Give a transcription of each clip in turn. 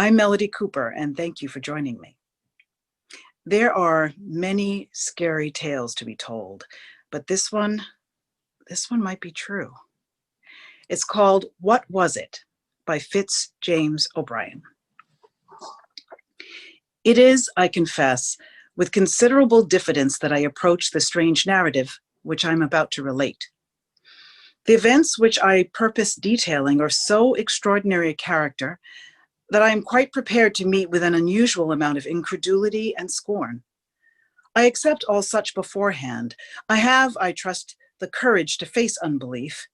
I'm Melody Cooper, and thank you for joining me. There are many scary tales to be told, but this one might be true. It's called What Was It? By Fitz James O'Brien. It is, I confess, with considerable diffidence that I approach the strange narrative which I'm about to relate. The events which I purpose detailing are so extraordinary a character that I am quite prepared to meet with an unusual amount of incredulity and scorn. I accept all such beforehand. I have, I trust, the courage to face unbelief.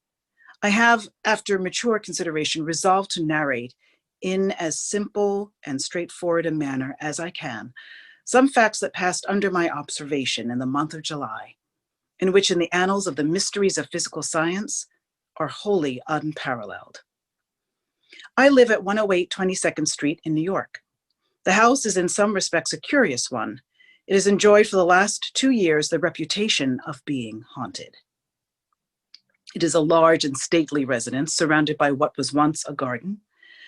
I have, after mature consideration, resolved to narrate in as simple and straightforward a manner as I can some facts that passed under my observation in the month of July, and which in the annals of the mysteries of physical science are wholly unparalleled. I live at 108 22nd Street in New York. The house is in some respects a curious one. It has enjoyed for the last 2 years the reputation of being haunted. It is a large and stately residence surrounded by what was once a garden.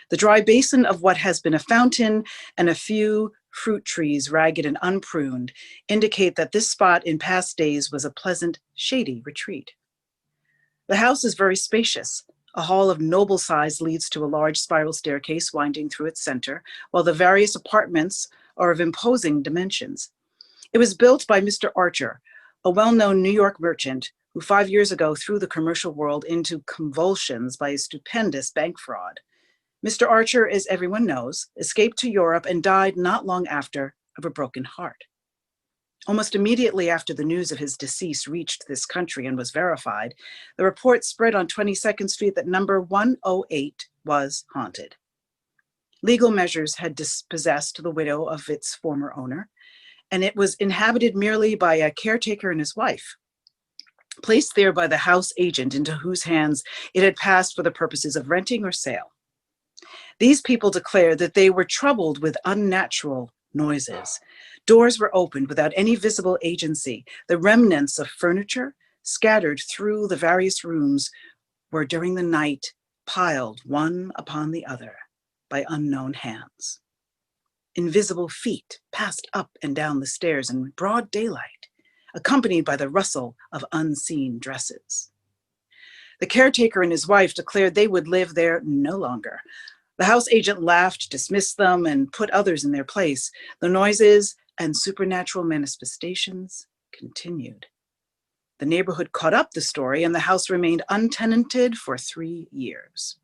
The dry basin of what has been a fountain and a few fruit trees, ragged and unpruned, indicate that this spot in past days was a pleasant, shady retreat. The house is very spacious. A hall of noble size leads to a large spiral staircase winding through its center, while the various apartments are of imposing dimensions. It was built by Mr. Archer, a well-known New York merchant who 5 years ago threw the commercial world into convulsions by a stupendous bank fraud. Mr. Archer, as everyone knows, escaped to Europe and died not long after of a broken heart. Almost immediately after the news of his decease reached this country and was verified, the report spread on 22nd Street that number 108 was haunted. Legal measures had dispossessed the widow of its former owner, and it was inhabited merely by a caretaker and his wife, placed there by the house agent into whose hands it had passed for the purposes of renting or sale. These people declared that they were troubled with unnatural noises. Doors were opened without any visible agency. The remnants of furniture scattered through the various rooms were during the night piled one upon the other by unknown hands. Invisible feet passed up and down the stairs in broad daylight, accompanied by the rustle of unseen dresses. The caretaker and his wife declared they would live there no longer. The house agent laughed, dismissed them, and put others in their place. The noises and supernatural manifestations continued. The neighborhood caught up the story, and the house remained untenanted for 3 years.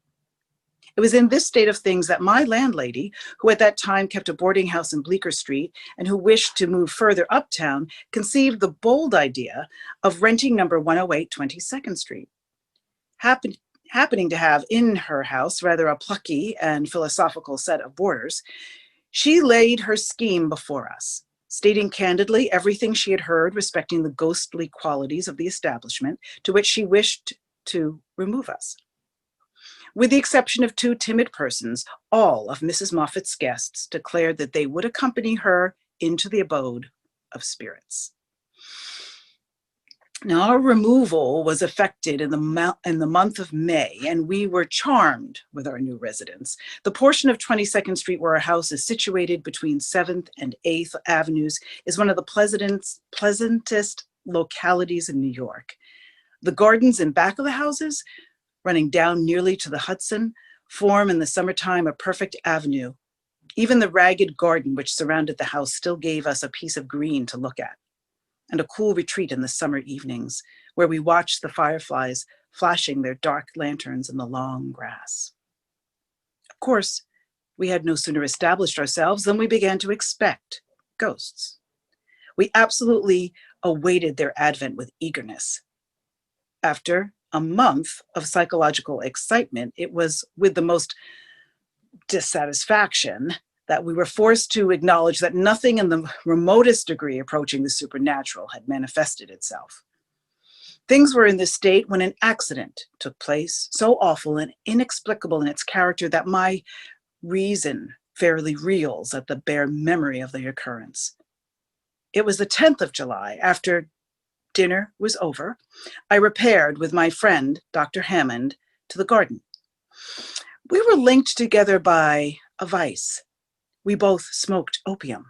It was in this state of things that my landlady, who at that time kept a boarding house in Bleecker Street and who wished to move further uptown, conceived the bold idea of renting number 108 22nd Street. Happening to have in her house rather a plucky and philosophical set of boarders, she laid her scheme before us, stating candidly everything she had heard respecting the ghostly qualities of the establishment to which she wished to remove us. With the exception of 2 timid persons, all of Mrs. Moffat's guests declared that they would accompany her into the abode of spirits. Now, our removal was effected in the month of May, and we were charmed with our new residence. The portion of 22nd Street where our house is situated between 7th and 8th Avenues is one of the pleasantest localities in New York. The gardens in back of the houses, running down nearly to the Hudson, form in the summertime a perfect avenue. Even the ragged garden which surrounded the house still gave us a piece of green to look at, and a cool retreat in the summer evenings, where we watched the fireflies flashing their dark lanterns in the long grass. Of course, we had no sooner established ourselves than we began to expect ghosts. We absolutely awaited their advent with eagerness. After a month of psychological excitement, it was with the most dissatisfaction that we were forced to acknowledge that nothing in the remotest degree approaching the supernatural had manifested itself. Things were in this state when an accident took place, so awful and inexplicable in its character that my reason fairly reels at the bare memory of the occurrence. It was the 10th of July. After dinner was over, I repaired with my friend, Dr. Hammond, to the garden. We were linked together by a vice, We both smoked opium.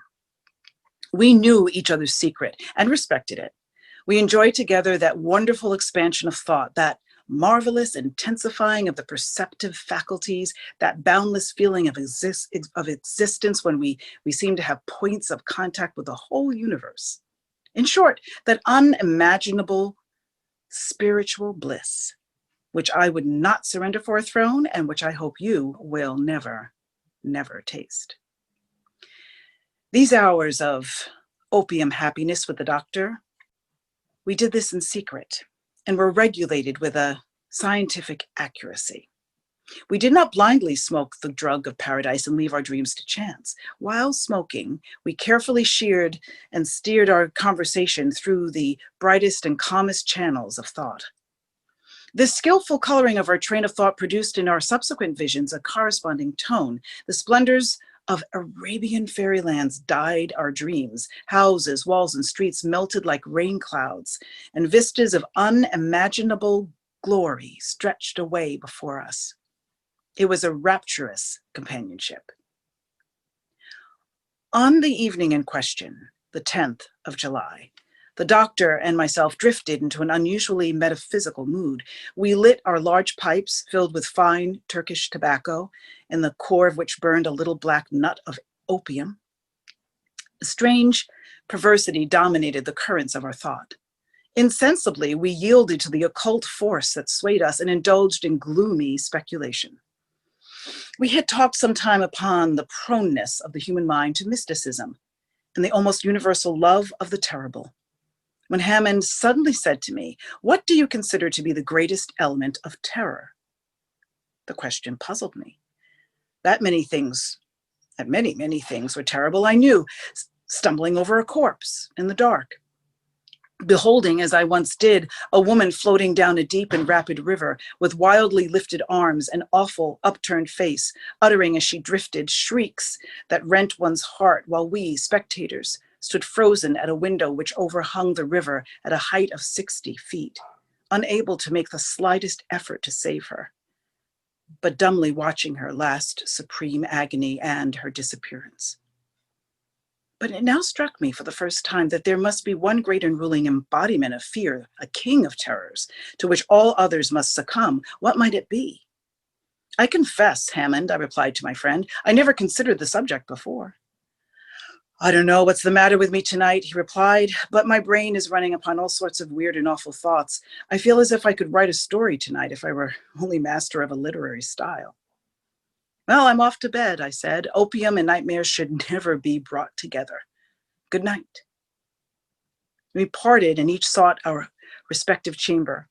We knew each other's secret and respected it. We enjoyed together that wonderful expansion of thought, that marvelous intensifying of the perceptive faculties, that boundless feeling of existence when we seem to have points of contact with the whole universe. In short, that unimaginable spiritual bliss, which I would not surrender for a throne and which I hope you will never, never taste. These hours of opium happiness with the doctor, we did this in secret and were regulated with a scientific accuracy. We did not blindly smoke the drug of paradise and leave our dreams to chance. While smoking, we carefully sheared and steered our conversation through the brightest and calmest channels of thought. This skillful coloring of our train of thought produced in our subsequent visions a corresponding tone. The splendors of Arabian fairylands dyed our dreams. Houses, walls, and streets melted like rain clouds, and vistas of unimaginable glory stretched away before us. It was a rapturous companionship. On the evening in question, the 10th of July, the doctor and myself drifted into an unusually metaphysical mood. We lit our large pipes filled with fine Turkish tobacco, in the core of which burned a little black nut of opium. A strange perversity dominated the currents of our thought. Insensibly, we yielded to the occult force that swayed us and indulged in gloomy speculation. We had talked some time upon the proneness of the human mind to mysticism and the almost universal love of the terrible, when Hammond suddenly said to me, "What do you consider to be the greatest element of terror?" The question puzzled me. Many things were terrible, I knew. Stumbling over a corpse in the dark, beholding, as I once did, a woman floating down a deep and rapid river with wildly lifted arms and awful upturned face, uttering as she drifted shrieks that rent one's heart, while we, spectators, stood frozen at a window which overhung the river at a height of 60 feet, unable to make the slightest effort to save her, but dumbly watching her last supreme agony and her disappearance. But it now struck me for the first time that there must be one great and ruling embodiment of fear, a king of terrors, to which all others must succumb. What might it be? "I confess, Hammond," I replied to my friend, "I never considered the subject before." "I don't know what's the matter with me tonight," he replied, "but my brain is running upon all sorts of weird and awful thoughts. I feel as if I could write a story tonight if I were only master of a literary style." "Well, I'm off to bed," I said. "Opium and nightmares should never be brought together. Good night." We parted and each sought our respective chamber.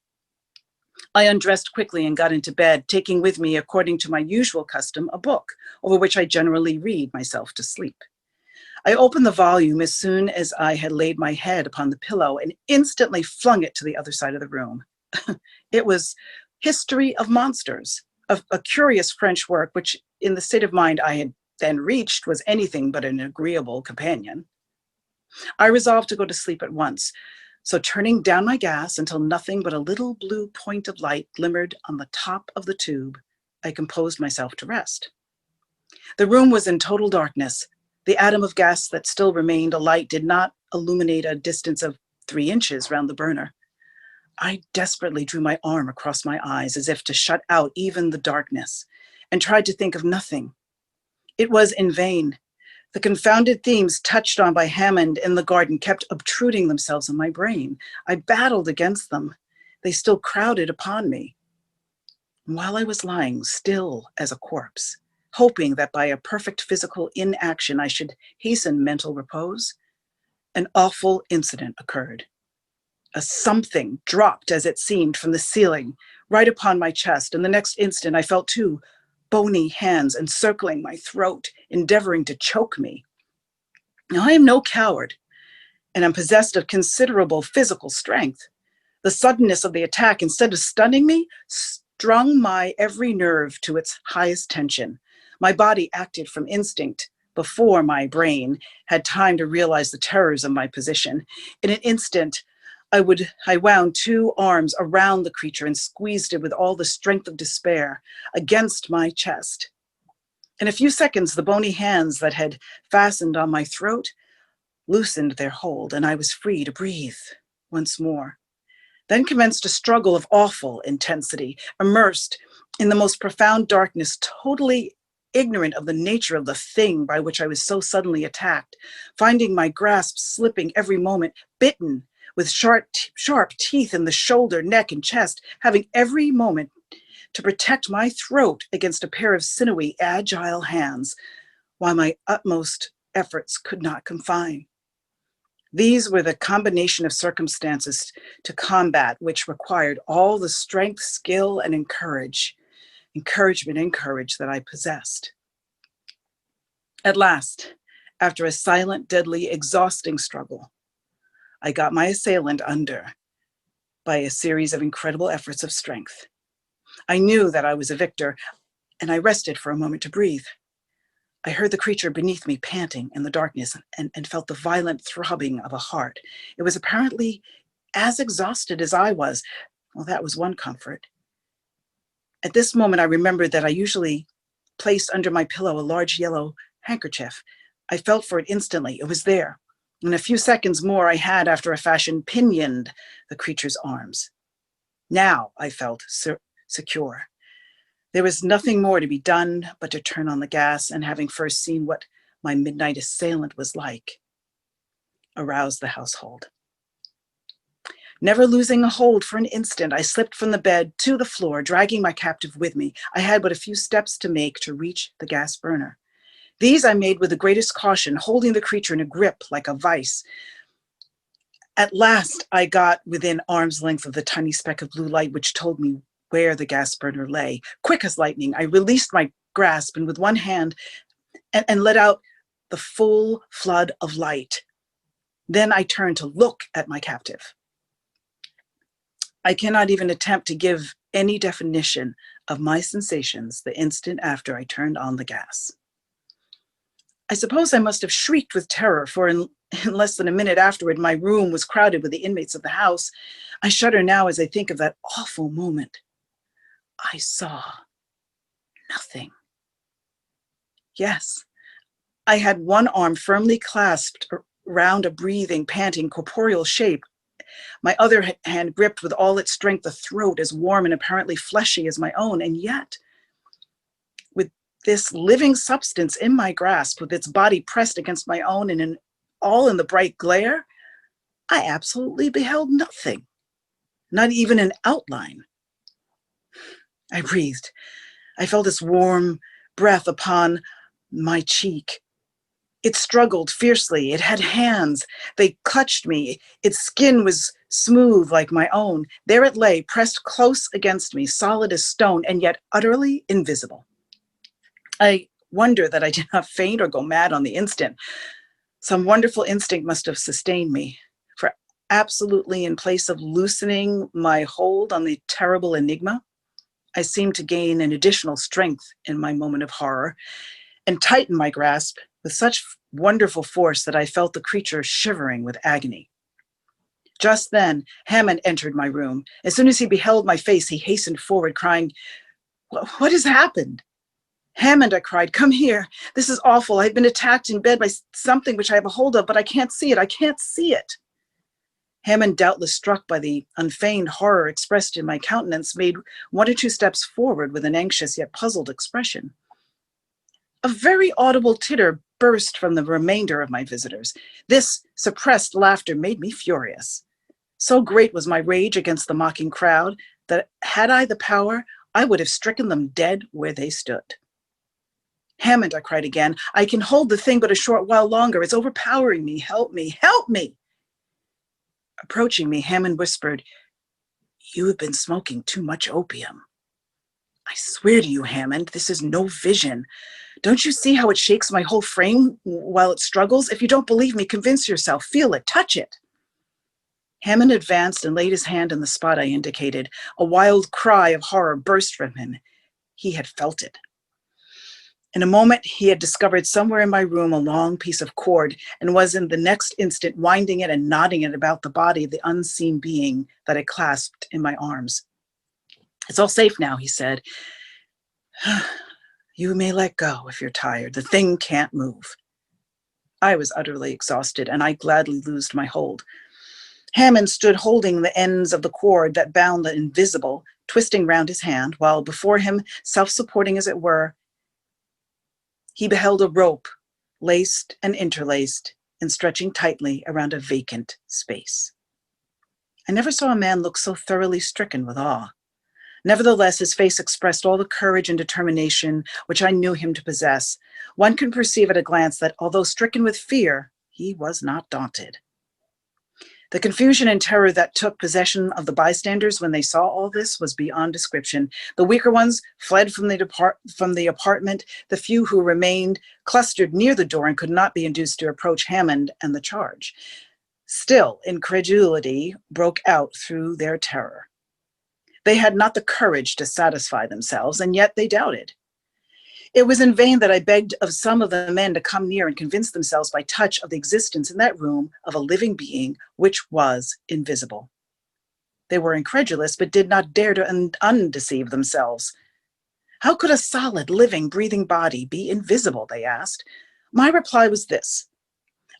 I undressed quickly and got into bed, taking with me, according to my usual custom, a book over which I generally read myself to sleep. I opened the volume as soon as I had laid my head upon the pillow and instantly flung it to the other side of the room. It was History of Monsters, a curious French work which, in the state of mind I had then reached, was anything but an agreeable companion. I resolved to go to sleep at once, so turning down my gas until nothing but a little blue point of light glimmered on the top of the tube, I composed myself to rest. The room was in total darkness. The atom of gas that still remained alight did not illuminate a distance of 3 inches round the burner. I desperately drew my arm across my eyes as if to shut out even the darkness, and tried to think of nothing. It was in vain. The confounded themes touched on by Hammond in the garden kept obtruding themselves in my brain. I battled against them. They still crowded upon me. While I was lying still as a corpse, hoping that by a perfect physical inaction I should hasten mental repose, an awful incident occurred. A something dropped, as it seemed, from the ceiling, right upon my chest, and the next instant I felt 2 bony hands encircling my throat, endeavoring to choke me. Now, I am no coward, and am possessed of considerable physical strength. The suddenness of the attack, instead of stunning me, strung my every nerve to its highest tension. My body acted from instinct before my brain had time to realize the terrors of my position. In an instant, I wound 2 arms around the creature and squeezed it with all the strength of despair against my chest. In a few seconds, the bony hands that had fastened on my throat loosened their hold, and I was free to breathe once more. Then commenced a struggle of awful intensity, immersed in the most profound darkness, totally ignorant of the nature of the thing by which I was so suddenly attacked, finding my grasp slipping every moment, bitten with sharp teeth in the shoulder, neck, and chest, having every moment to protect my throat against a pair of sinewy, agile hands, while my utmost efforts could not confine. These were the combination of circumstances to combat which required all the strength, skill, and encouragement and courage that I possessed. At last, after a silent, deadly, exhausting struggle, I got my assailant under by a series of incredible efforts of strength. I knew that I was a victor, and I rested for a moment to breathe. I heard the creature beneath me panting in the darkness and felt the violent throbbing of a heart. It was apparently as exhausted as I was. Well, that was one comfort. At this moment, I remembered that I usually placed under my pillow a large yellow handkerchief. I felt for it instantly. It was there. In a few seconds more, I had, after a fashion, pinioned the creature's arms. Now I felt secure. There was nothing more to be done but to turn on the gas, and having first seen what my midnight assailant was like, arouse the household. Never losing a hold for an instant, I slipped from the bed to the floor, dragging my captive with me. I had but a few steps to make to reach the gas burner. These I made with the greatest caution, holding the creature in a grip like a vice. At last, I got within arm's length of the tiny speck of blue light which told me where the gas burner lay. Quick as lightning, I released my grasp and with one hand and let out the full flood of light. Then I turned to look at my captive. I cannot even attempt to give any definition of my sensations the instant after I turned on the gas. I suppose I must have shrieked with terror, for in less than a minute afterward, my room was crowded with the inmates of the house. I shudder now as I think of that awful moment. I saw nothing. Yes, I had one arm firmly clasped around a breathing, panting, corporeal shape. My other hand gripped with all its strength a throat as warm and apparently fleshy as my own, and yet, with this living substance in my grasp, with its body pressed against my own and all in the bright glare, I absolutely beheld nothing, not even an outline. I breathed. I felt its warm breath upon my cheek. It struggled fiercely. It had hands. They clutched me. Its skin was smooth like my own. There it lay, pressed close against me, solid as stone, and yet utterly invisible. I wonder that I did not faint or go mad on the instant. Some wonderful instinct must have sustained me, for absolutely in place of loosening my hold on the terrible enigma, I seemed to gain an additional strength in my moment of horror and tighten my grasp with such wonderful force that I felt the creature shivering with agony. Just then, Hammond entered my room. As soon as he beheld my face, he hastened forward, crying, "What has happened?" "Hammond," I cried, "come here. This is awful. I've been attacked in bed by something which I have a hold of, but I can't see it. I can't see it." Hammond, doubtless struck by the unfeigned horror expressed in my countenance, made one or two steps forward with an anxious yet puzzled expression. A very audible titter burst from the remainder of my visitors. This suppressed laughter made me furious. So great was my rage against the mocking crowd that had I the power, I would have stricken them dead where they stood. "Hammond," I cried again, "I can hold the thing but a short while longer. It's overpowering me. Help me, help me." Approaching me, Hammond whispered, "You have been smoking too much opium." "I swear to you, Hammond, this is no vision. Don't you see how it shakes my whole frame while it struggles? If you don't believe me, convince yourself. Feel it, touch it." Hammond advanced and laid his hand on the spot I indicated. A wild cry of horror burst from him. He had felt it. In a moment, he had discovered somewhere in my room a long piece of cord and was in the next instant winding it and knotting it about the body of the unseen being that I clasped in my arms. "It's all safe now," he said. You may let go if you're tired. The thing can't move. I was utterly exhausted, and I gladly loosed my hold. Hammond stood holding the ends of the cord that bound the invisible, twisting round his hand, while before him, self-supporting as it were, he beheld a rope, laced and interlaced, and stretching tightly around a vacant space. I never saw a man look so thoroughly stricken with awe. Nevertheless, his face expressed all the courage and determination which I knew him to possess. One could perceive at a glance that, although stricken with fear, he was not daunted. The confusion and terror that took possession of the bystanders when they saw all this was beyond description. The weaker ones fled from the apartment. The few who remained clustered near the door and could not be induced to approach Hammond and the charge. Still, incredulity broke out through their terror. They had not the courage to satisfy themselves, and yet they doubted. It was in vain that I begged of some of the men to come near and convince themselves by touch of the existence in that room of a living being which was invisible. They were incredulous, but did not dare to undeceive themselves. How could a solid, living, breathing body be invisible, they asked. My reply was this.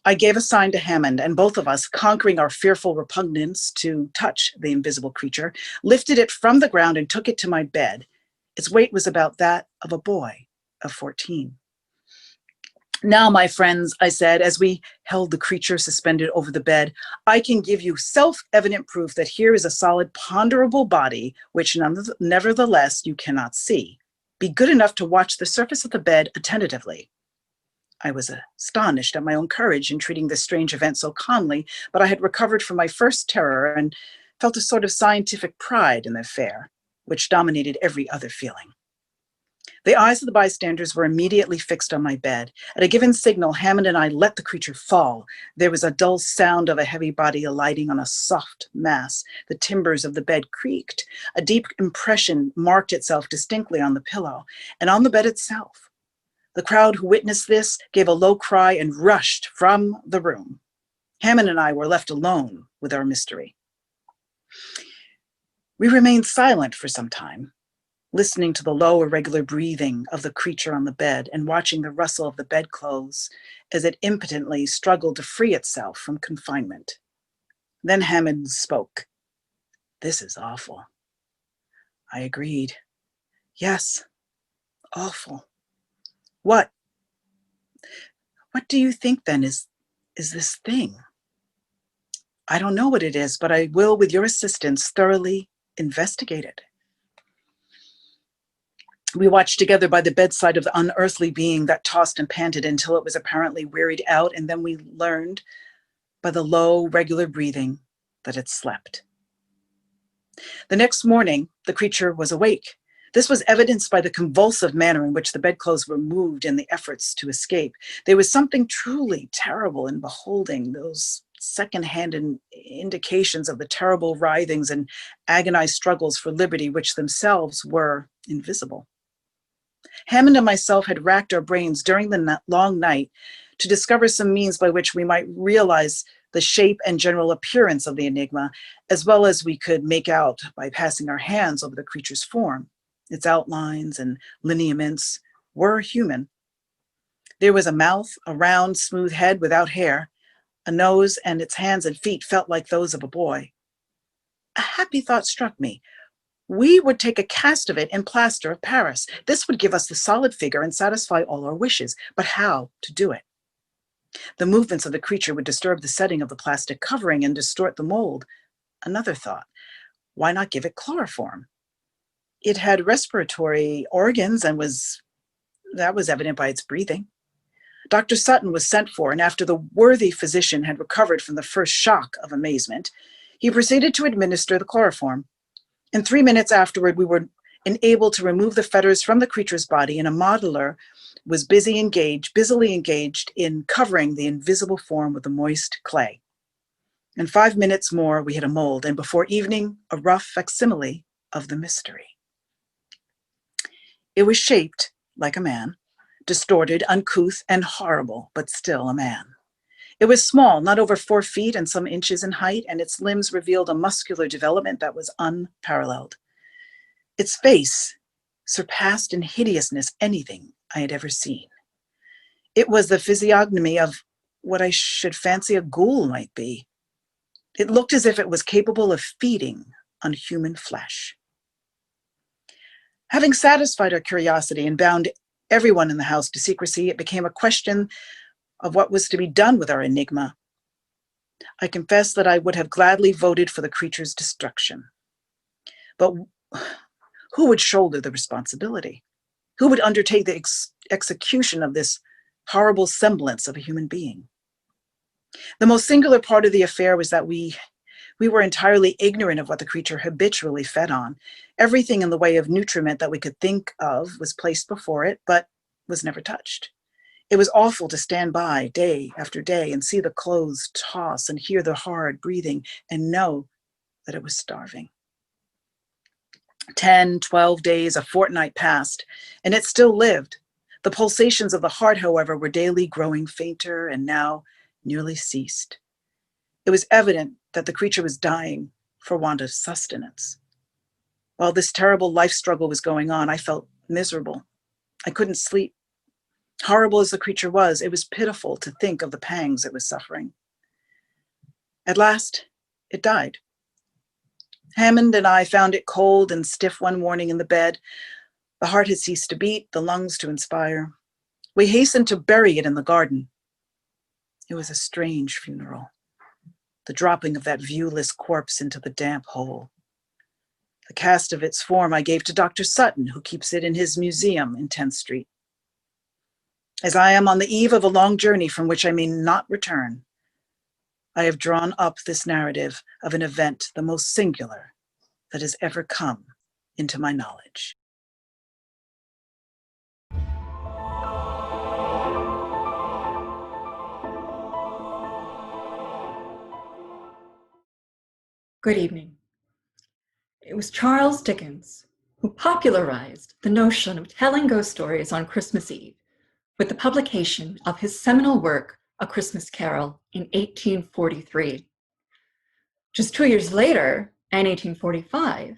I gave a sign to Hammond, and both of us, conquering our fearful repugnance to touch the invisible creature, lifted it from the ground and took it to my bed. Its weight was about that of a boy of 14. Now, my friends, I said, as we held the creature suspended over the bed, I can give you self-evident proof that here is a solid, ponderable body, which nevertheless you cannot see. Be good enough to watch the surface of the bed attentively. I was astonished at my own courage in treating this strange event so calmly, but I had recovered from my first terror and felt a sort of scientific pride in the affair, which dominated every other feeling. The eyes of the bystanders were immediately fixed on my bed. At a given signal, Hammond and I let the creature fall. There was a dull sound of a heavy body alighting on a soft mass. The timbers of the bed creaked. A deep impression marked itself distinctly on the pillow and on the bed itself. The crowd who witnessed this gave a low cry and rushed from the room. Hammond and I were left alone with our mystery. We remained silent for some time, listening to the low, irregular breathing of the creature on the bed and watching the rustle of the bedclothes as it impotently struggled to free itself from confinement. Then Hammond spoke. This is awful. I agreed. Yes, awful. What do you think then is this thing? I don't know what it is, but I will, with your assistance, thoroughly investigate it. We watched together by the bedside of the unearthly being that tossed and panted until it was apparently wearied out, and then we learned by the low, regular breathing that it slept. The next morning, the creature was awake. This was evidenced by the convulsive manner in which the bedclothes were moved in the efforts to escape. There was something truly terrible in beholding those second-hand indications of the terrible writhings and agonized struggles for liberty, which themselves were invisible. Hammond and myself had racked our brains during the long night to discover some means by which we might realize the shape and general appearance of the enigma, as well as we could make out by passing our hands over the creature's form. Its outlines and lineaments were human. There was a mouth, a round, smooth head without hair, a nose, and its hands and feet felt like those of a boy. A happy thought struck me. We would take a cast of it in plaster of Paris. This would give us the solid figure and satisfy all our wishes. But how to do it? The movements of the creature would disturb the setting of the plastic covering and distort the mold. Another thought. Why not give it chloroform? It had respiratory organs and that was evident by its breathing. Dr. Sutton was sent for, and after the worthy physician had recovered from the first shock of amazement, he proceeded to administer the chloroform. In 3 minutes afterward, we were enabled to remove the fetters from the creature's body, and a modeler was busily engaged in covering the invisible form with the moist clay. In 5 minutes more, we had a mold, and before evening, a rough facsimile of the mystery. It was shaped like a man, distorted, uncouth, and horrible, but still a man. It was small, not over 4 feet and some inches in height, and its limbs revealed a muscular development that was unparalleled. Its face surpassed in hideousness anything I had ever seen. It was the physiognomy of what I should fancy a ghoul might be. It looked as if it was capable of feeding on human flesh. Having satisfied our curiosity and bound everyone in the house to secrecy, it became a question of what was to be done with our enigma. I confess that I would have gladly voted for the creature's destruction. But who would shoulder the responsibility? Who would undertake the execution of this horrible semblance of a human being? The most singular part of the affair was that we were entirely ignorant of what the creature habitually fed on. Everything in the way of nutriment that we could think of was placed before it, but was never touched. It was awful to stand by day after day and see the clothes toss and hear the hard breathing and know that it was starving. 10, 12 days, a fortnight passed, and it still lived. The pulsations of the heart, however, were daily growing fainter and now nearly ceased. It was evident that the creature was dying for want of sustenance. While this terrible life struggle was going on, I felt miserable. I couldn't sleep. Horrible as the creature was, it was pitiful to think of the pangs it was suffering. At last, it died. Hammond and I found it cold and stiff one morning in the bed. The heart had ceased to beat, the lungs to inspire. We hastened to bury it in the garden. It was a strange funeral, the dropping of that viewless corpse into the damp hole. The cast of its form I gave to Dr. Sutton, who keeps it in his museum in 10th Street. As I am on the eve of a long journey from which I may not return, I have drawn up this narrative of an event the most singular that has ever come into my knowledge. Good evening. It was Charles Dickens who popularized the notion of telling ghost stories on Christmas Eve with the publication of his seminal work, A Christmas Carol, in 1843. Just 2 years later, in 1845,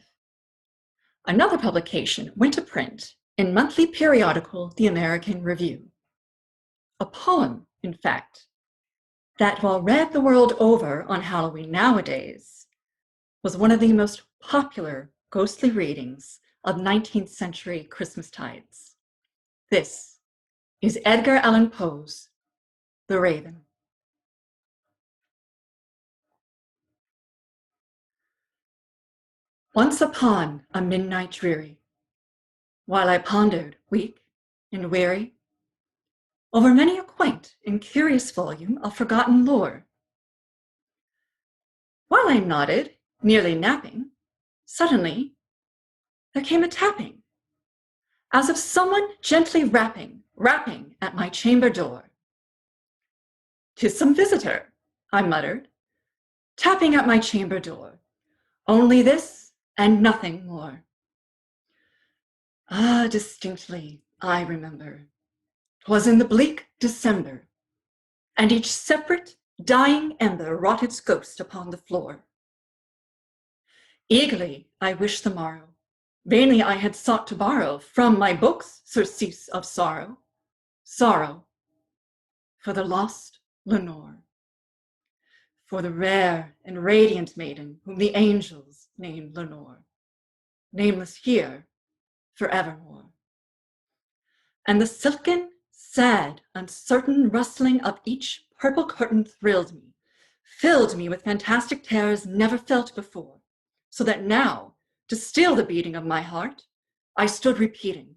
another publication went to print in monthly periodical The American Review. A poem, in fact, that while read the world over on Halloween nowadays, was one of the most popular ghostly readings of 19th century Christmastides. This is Edgar Allan Poe's The Raven. Once upon a midnight dreary, while I pondered, weak and weary, over many a quaint and curious volume of forgotten lore, while I nodded, nearly napping, suddenly there came a tapping, as of someone gently rapping at my chamber door. "'Tis some visitor," I muttered, "tapping at my chamber door. Only this and nothing more." Ah, distinctly I remember 'twas in the bleak December, and each separate dying ember wrought its ghost upon the floor. Eagerly I wished the morrow, vainly I had sought to borrow from my books surcease of sorrow, sorrow for the lost Lenore, for the rare and radiant maiden whom the angels named Lenore, nameless here forevermore. And the silken, sad, uncertain rustling of each purple curtain thrilled me, filled me with fantastic terrors never felt before, so that now, to still the beating of my heart, I stood repeating,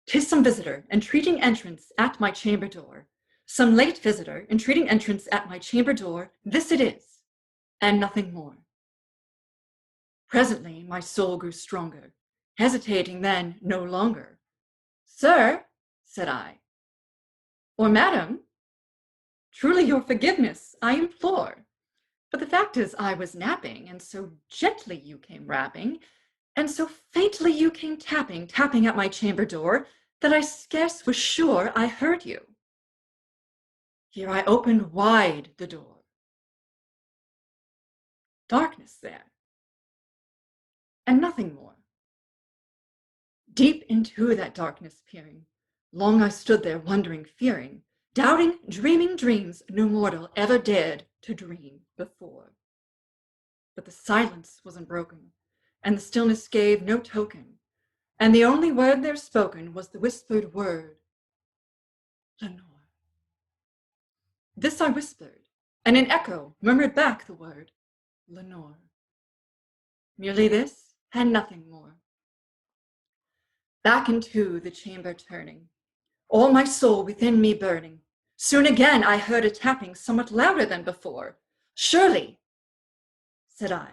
"'Tis some visitor entreating entrance at my chamber door, some late visitor entreating entrance at my chamber door, this it is, and nothing more." Presently my soul grew stronger, hesitating then no longer. "Sir," said I, "or madam, truly your forgiveness I implore. But the fact is I was napping, and so gently you came rapping, and so faintly you came tapping at my chamber door, that I scarce was sure I heard you." Here I opened wide the door. Darkness there, and nothing more. Deep into that darkness peering, Long I stood there, wondering, fearing, doubting, dreaming dreams no mortal ever dared to dream before. But the silence was unbroken, and the stillness gave no token, and the only word there spoken was the whispered word, Lenore. This I whispered, and an echo murmured back the word, Lenore. Merely this, and nothing more. Back into the chamber turning, all my soul within me burning, soon again I heard a tapping somewhat louder than before. Surely, said I,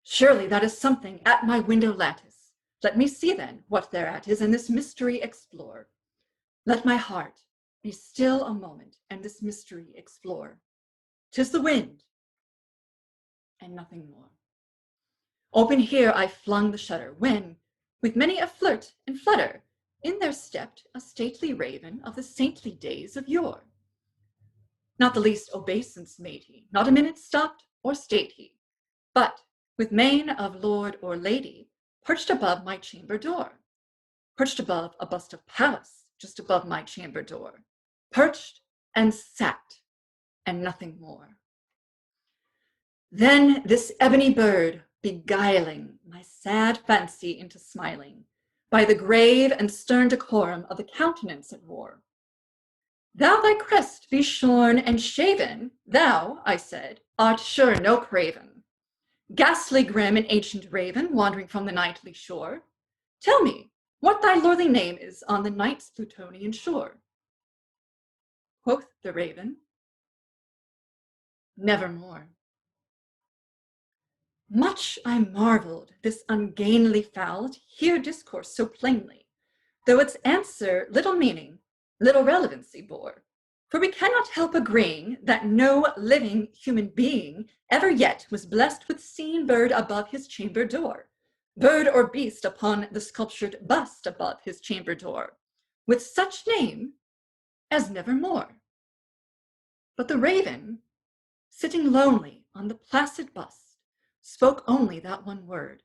surely that is something at my window lattice. Let me see then what thereat is, and this mystery explore. Let my heart be still a moment, and this mystery explore. 'Tis the wind, and nothing more. Open here I flung the shutter, when, with many a flirt and flutter, in there stepped a stately raven of the saintly days of yore. Not the least obeisance made he, not a minute stopped or stayed he, but, with mien of lord or lady, perched above my chamber door, perched above a bust of Pallas, just above my chamber door, perched and sat, and nothing more. Then this ebony bird, beguiling my sad fancy into smiling, by the grave and stern decorum of the countenance it wore. Thou thy crest be shorn and shaven, thou, I said, art sure no craven. Ghastly grim and ancient raven, wandering from the nightly shore, tell me what thy lordly name is on the night's Plutonian shore. Quoth the raven, nevermore. Much I marveled this ungainly fowl to hear discourse so plainly, though its answer little meaning, little relevancy bore. For we cannot help agreeing that no living human being ever yet was blessed with seeing bird above his chamber door, bird or beast upon the sculptured bust above his chamber door, with such name as nevermore. But the raven, sitting lonely on the placid bust, spoke only that one word,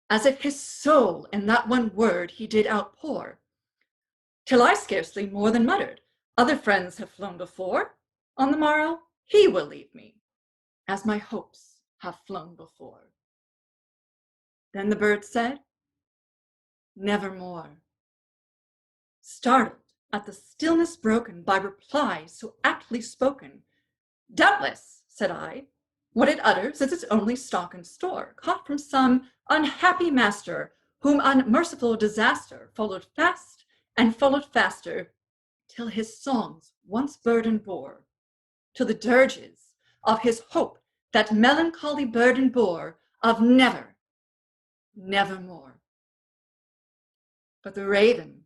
as if his soul in that one word he did outpour, till I scarcely more than muttered, other friends have flown before, on the morrow he will leave me, as my hopes have flown before. Then the bird said, nevermore. Startled at the stillness broken by reply so aptly spoken, doubtless, said I, what it utters is its only stock and store, caught from some unhappy master, whom unmerciful disaster followed fast and followed faster, till his songs once burden bore, till the dirges of his hope that melancholy burden bore, of never, nevermore. But the raven,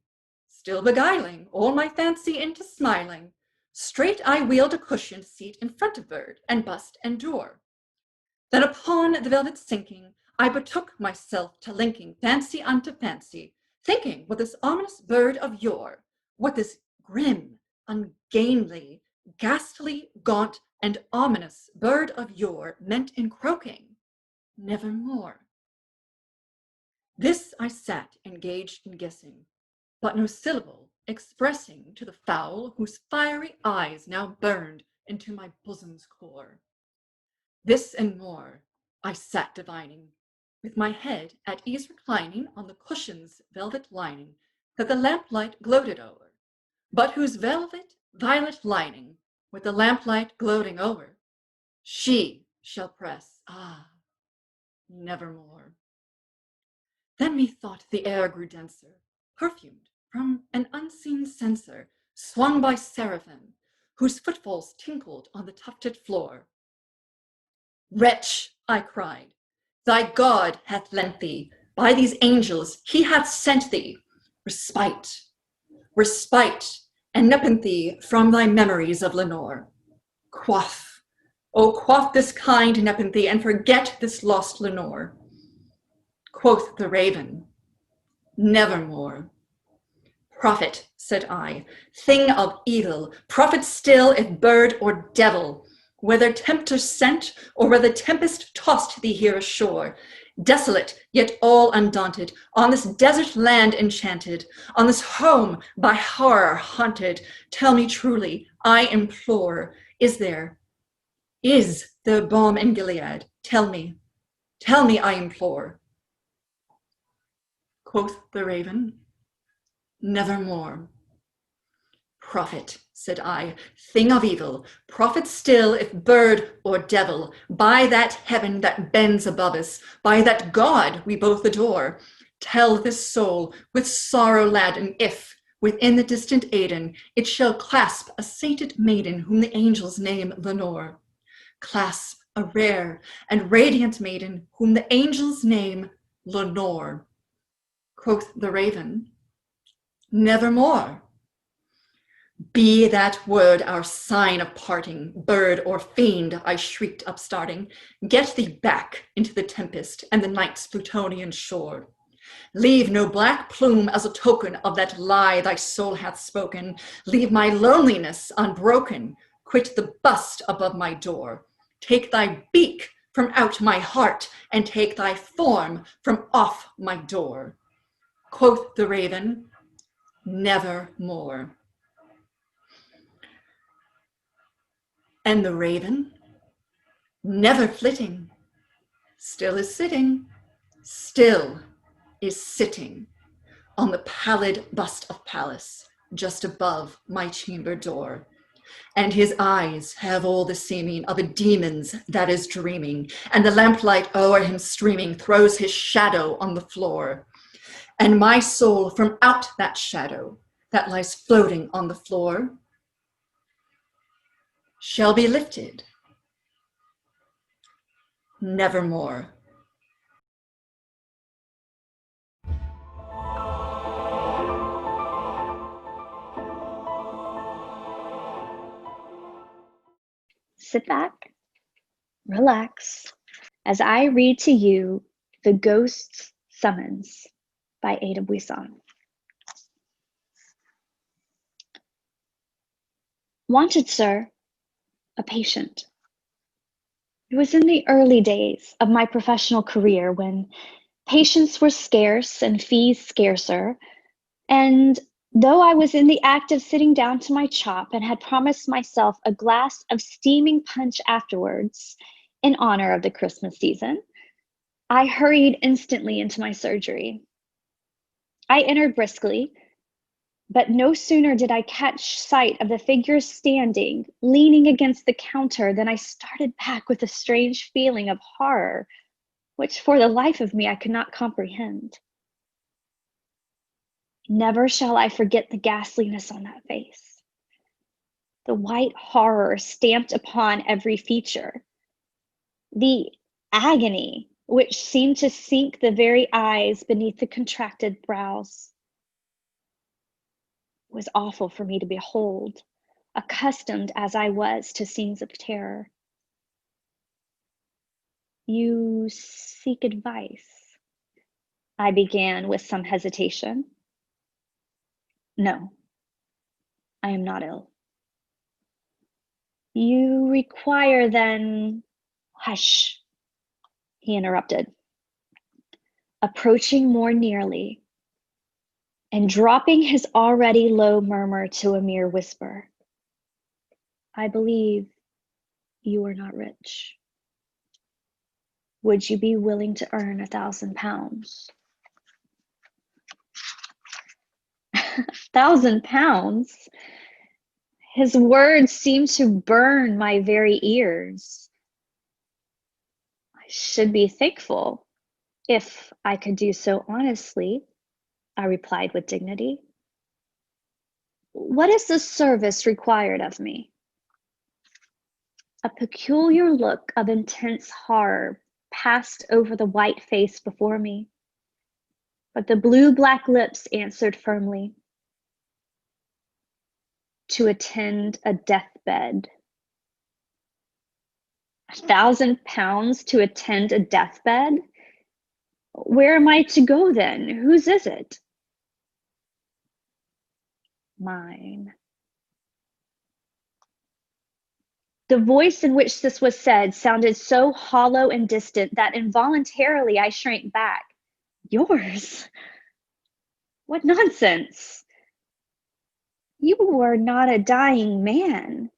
still beguiling all my fancy into smiling, straight I wheeled a cushioned seat in front of bird and bust and door. Then upon the velvet sinking, I betook myself to linking fancy unto fancy, thinking what this ominous bird of yore, what this grim, ungainly, ghastly, gaunt, and ominous bird of yore meant in croaking, nevermore. This I sat engaged in guessing, but no syllable expressing to the fowl whose fiery eyes now burned into my bosom's core. This and more I sat divining, with my head at ease reclining on the cushion's velvet lining that the lamplight gloated o'er, but whose velvet violet lining, with the lamplight gloating o'er, she shall press, nevermore. Then methought the air grew denser, perfumed from an unseen censer, swung by seraphim, whose footfalls tinkled on the tufted floor. Wretch, I cried, thy God hath lent thee, by these angels he hath sent thee, respite, and nepenthe from thy memories of Lenore. Quaff, quaff this kind nepenthe, and forget this lost Lenore. Quoth the raven, nevermore. Prophet, said I, thing of evil, prophet still if bird or devil, whether tempter sent or whether tempest tossed thee here ashore, desolate, yet all undaunted, on this desert land enchanted, on this home by horror haunted. Tell me truly, I implore, is there balm in Gilead? Tell me, I implore. Quoth the raven, nevermore. Prophet, said I, thing of evil, prophet still, if bird or devil, by that heaven that bends above us, by that God we both adore, tell this soul with sorrow laden if, within the distant Aidenn, it shall clasp a sainted maiden whom the angels name Lenore. Clasp a rare and radiant maiden whom the angels name Lenore. Quoth the raven, nevermore. Be that word our sign of parting, bird or fiend, I shrieked upstarting. Get thee back into the tempest and the night's Plutonian shore. Leave no black plume as a token of that lie thy soul hath spoken. Leave my loneliness unbroken. Quit the bust above my door. Take thy beak from out my heart and take thy form from off my door. Quoth the raven, nevermore. And the raven, never flitting, still is sitting on the pallid bust of Pallas, just above my chamber door. And his eyes have all the seeming of a demon's that is dreaming, and the lamplight o'er him streaming throws his shadow on the floor. And my soul from out that shadow that lies floating on the floor shall be lifted nevermore. Sit back, relax, as I read to you The Ghost's Summons by Ada Buisson. Wanted, sir, a patient. It was in the early days of my professional career when patients were scarce and fees scarcer, and though I was in the act of sitting down to my chop and had promised myself a glass of steaming punch afterwards in honor of the Christmas season, I hurried instantly into my surgery. I entered briskly, but no sooner did I catch sight of the figure standing, leaning against the counter, than I started back with a strange feeling of horror, which for the life of me I could not comprehend. Never shall I forget the ghastliness on that face, the white horror stamped upon every feature, the agony which seemed to sink the very eyes beneath the contracted brows. It was awful for me to behold, accustomed as I was to scenes of terror. You seek advice, I began with some hesitation. No, I am not ill. You require then... Hush, he interrupted, approaching more nearly and dropping his already low murmur to a mere whisper. I believe you are not rich. Would you be willing to earn £1,000? £1,000? His words seemed to burn my very ears. I should be thankful if I could do so honestly, I replied with dignity. What is the service required of me? A peculiar look of intense horror passed over the white face before me, but the blue-black lips answered firmly. To attend a deathbed. £1,000 to attend a deathbed? Where am I to go then? Whose is it? Mine. The voice in which this was said sounded so hollow and distant that involuntarily I shrank back. Yours? What nonsense! You are not a dying man.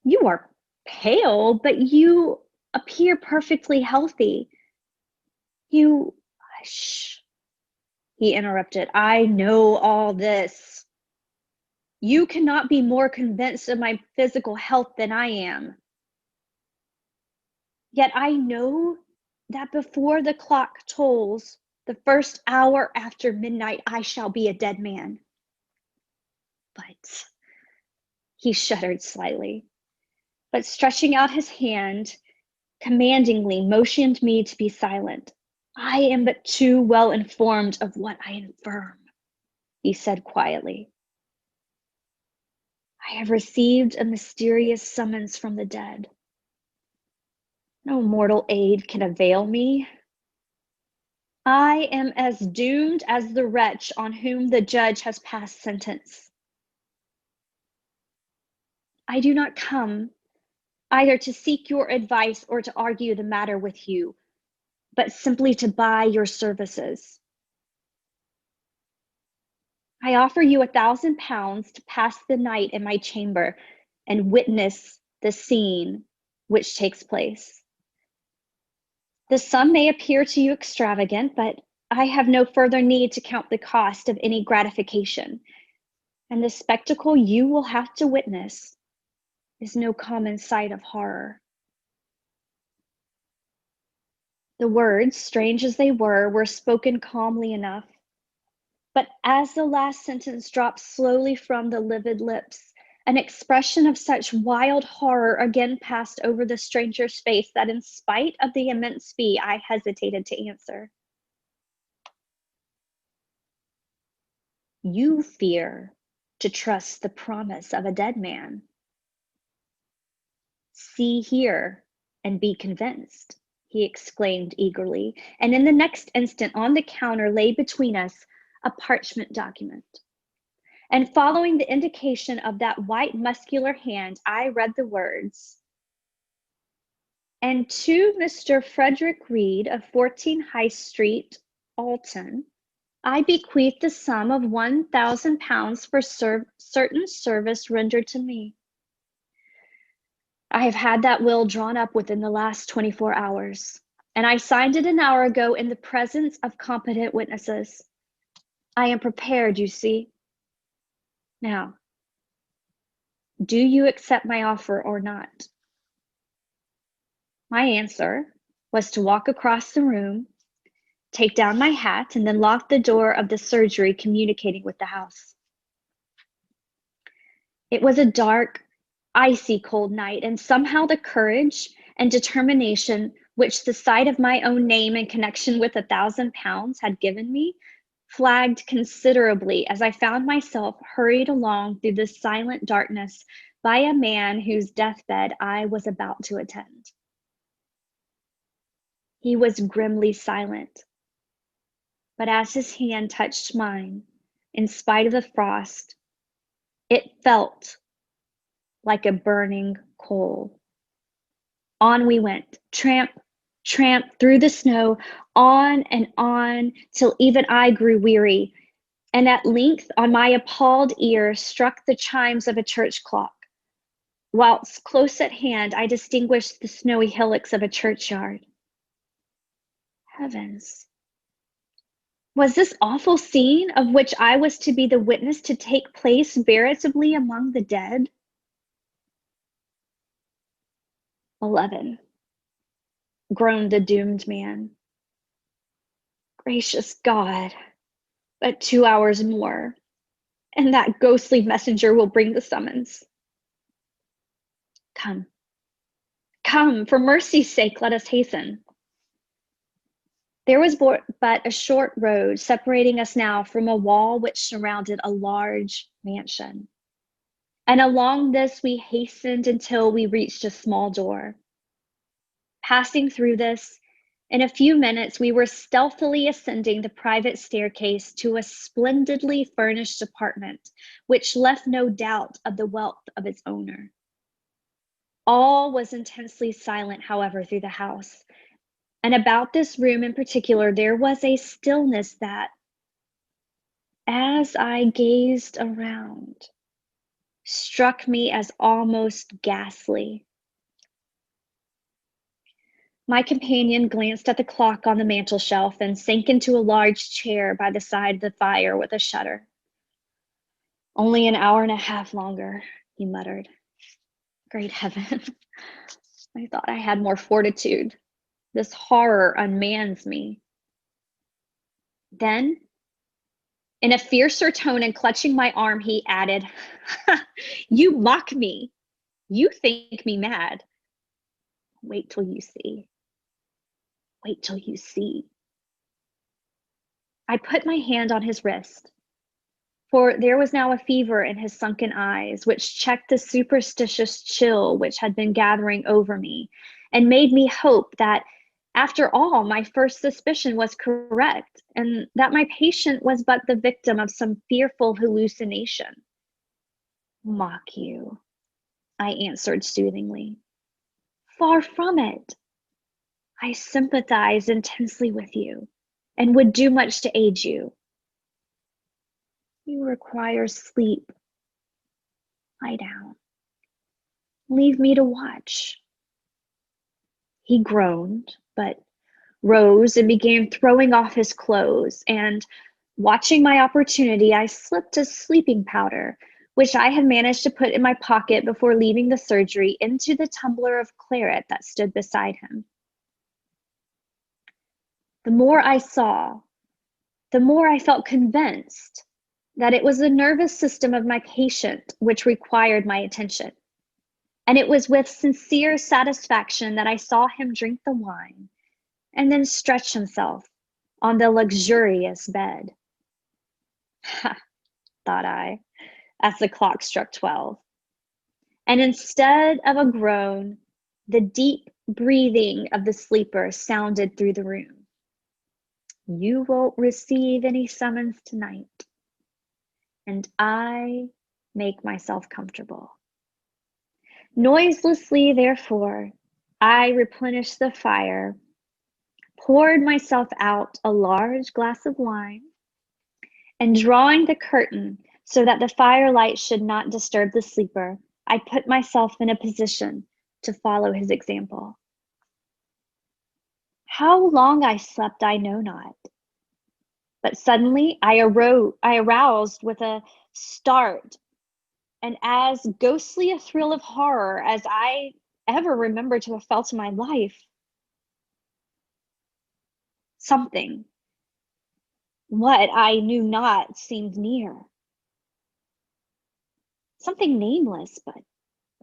You are pale, but you appear perfectly healthy. You, hush, he interrupted. I know all this. You cannot be more convinced of my physical health than I am. Yet I know that before the clock tolls, the first hour after midnight, I shall be a dead man. But, he shuddered slightly, but stretching out his hand, commandingly motioned me to be silent. I am but too well informed of what I affirm, he said quietly. I have received a mysterious summons from the dead. No mortal aid can avail me. I am as doomed as the wretch on whom the judge has passed sentence. I do not come either to seek your advice or to argue the matter with you, but simply to buy your services. I offer you £1,000 to pass the night in my chamber and witness the scene which takes place. The sum may appear to you extravagant, but I have no further need to count the cost of any gratification, and the spectacle you will have to witness is no common sight of horror. The words, strange as they were spoken calmly enough. But as the last sentence dropped slowly from the livid lips, an expression of such wild horror again passed over the stranger's face that in spite of the immense fee, I hesitated to answer. You fear to trust the promise of a dead man. See here and be convinced, he exclaimed eagerly, and in the next instant on the counter lay between us a parchment document. And following the indication of that white muscular hand, I read the words, and to Mr. Frederick Reed of 14 High Street, Alton, I bequeath the sum of £1,000 for certain service rendered to me. I have had that will drawn up within the last 24 hours, and I signed it an hour ago in the presence of competent witnesses. I am prepared, you see. Now, do you accept my offer or not? My answer was to walk across the room, take down my hat, and then lock the door of the surgery communicating with the house. It was a dark, icy cold night, and somehow the courage and determination which the sight of my own name in connection with £1,000 had given me flagged considerably as I found myself hurried along through the silent darkness by a man whose deathbed I was about to attend. He was grimly silent, but as his hand touched mine, in spite of the frost, it felt like a burning coal. On we went, tramp, tramp through the snow, on, till even I grew weary, and at length on my appalled ear struck the chimes of a church clock, whilst close at hand I distinguished the snowy hillocks of a churchyard. Heavens! Was this awful scene of which I was to be the witness to take place veritably among the dead? 11, groaned the doomed man. Gracious God, but 2 hours more, and that ghostly messenger will bring the summons. Come, come, for mercy's sake, let us hasten. There was but a short road separating us now from a wall which surrounded a large mansion. And along this we hastened until we reached a small door. Passing through this, in a few minutes we were stealthily ascending the private staircase to a splendidly furnished apartment, which left no doubt of the wealth of its owner. All was intensely silent, however, through the house. And about this room in particular, there was a stillness that, as I gazed around, struck me as almost ghastly. My companion glanced at the clock on the mantel shelf and sank into a large chair by the side of the fire with a shudder. "Only an hour and a half longer," he muttered. Great heaven. I thought I had more fortitude. This horror unmans me. Then, in a fiercer tone and clutching my arm, he added, "You mock me. You think me mad. Wait till you see. Wait till you see." I put my hand on his wrist, for there was now a fever in his sunken eyes, which checked the superstitious chill which had been gathering over me, and made me hope that, after all, my first suspicion was correct, and that my patient was but the victim of some fearful hallucination. "Mock you," I answered soothingly. "Far from it. I sympathize intensely with you, and would do much to aid you. You require sleep. Lie down. Leave me to watch." He groaned, but rose and began throwing off his clothes, and, watching my opportunity, I slipped a sleeping powder, which I had managed to put in my pocket before leaving the surgery, into the tumbler of claret that stood beside him. The more I saw, the more I felt convinced that it was the nervous system of my patient which required my attention. And it was with sincere satisfaction that I saw him drink the wine and then stretch himself on the luxurious bed. Ha, thought I, as the clock struck 12. And instead of a groan, the deep breathing of the sleeper sounded through the room. "You won't receive any summons tonight." And I make myself comfortable. Noiselessly, therefore, I replenished the fire, poured myself out a large glass of wine, and drawing the curtain so that the firelight should not disturb the sleeper, I put myself in a position to follow his example. How long I slept, I know not. But suddenly I aroused with a start, and as ghostly a thrill of horror as I ever remember to have felt in my life. Something, what I knew not, seemed near. Something nameless, but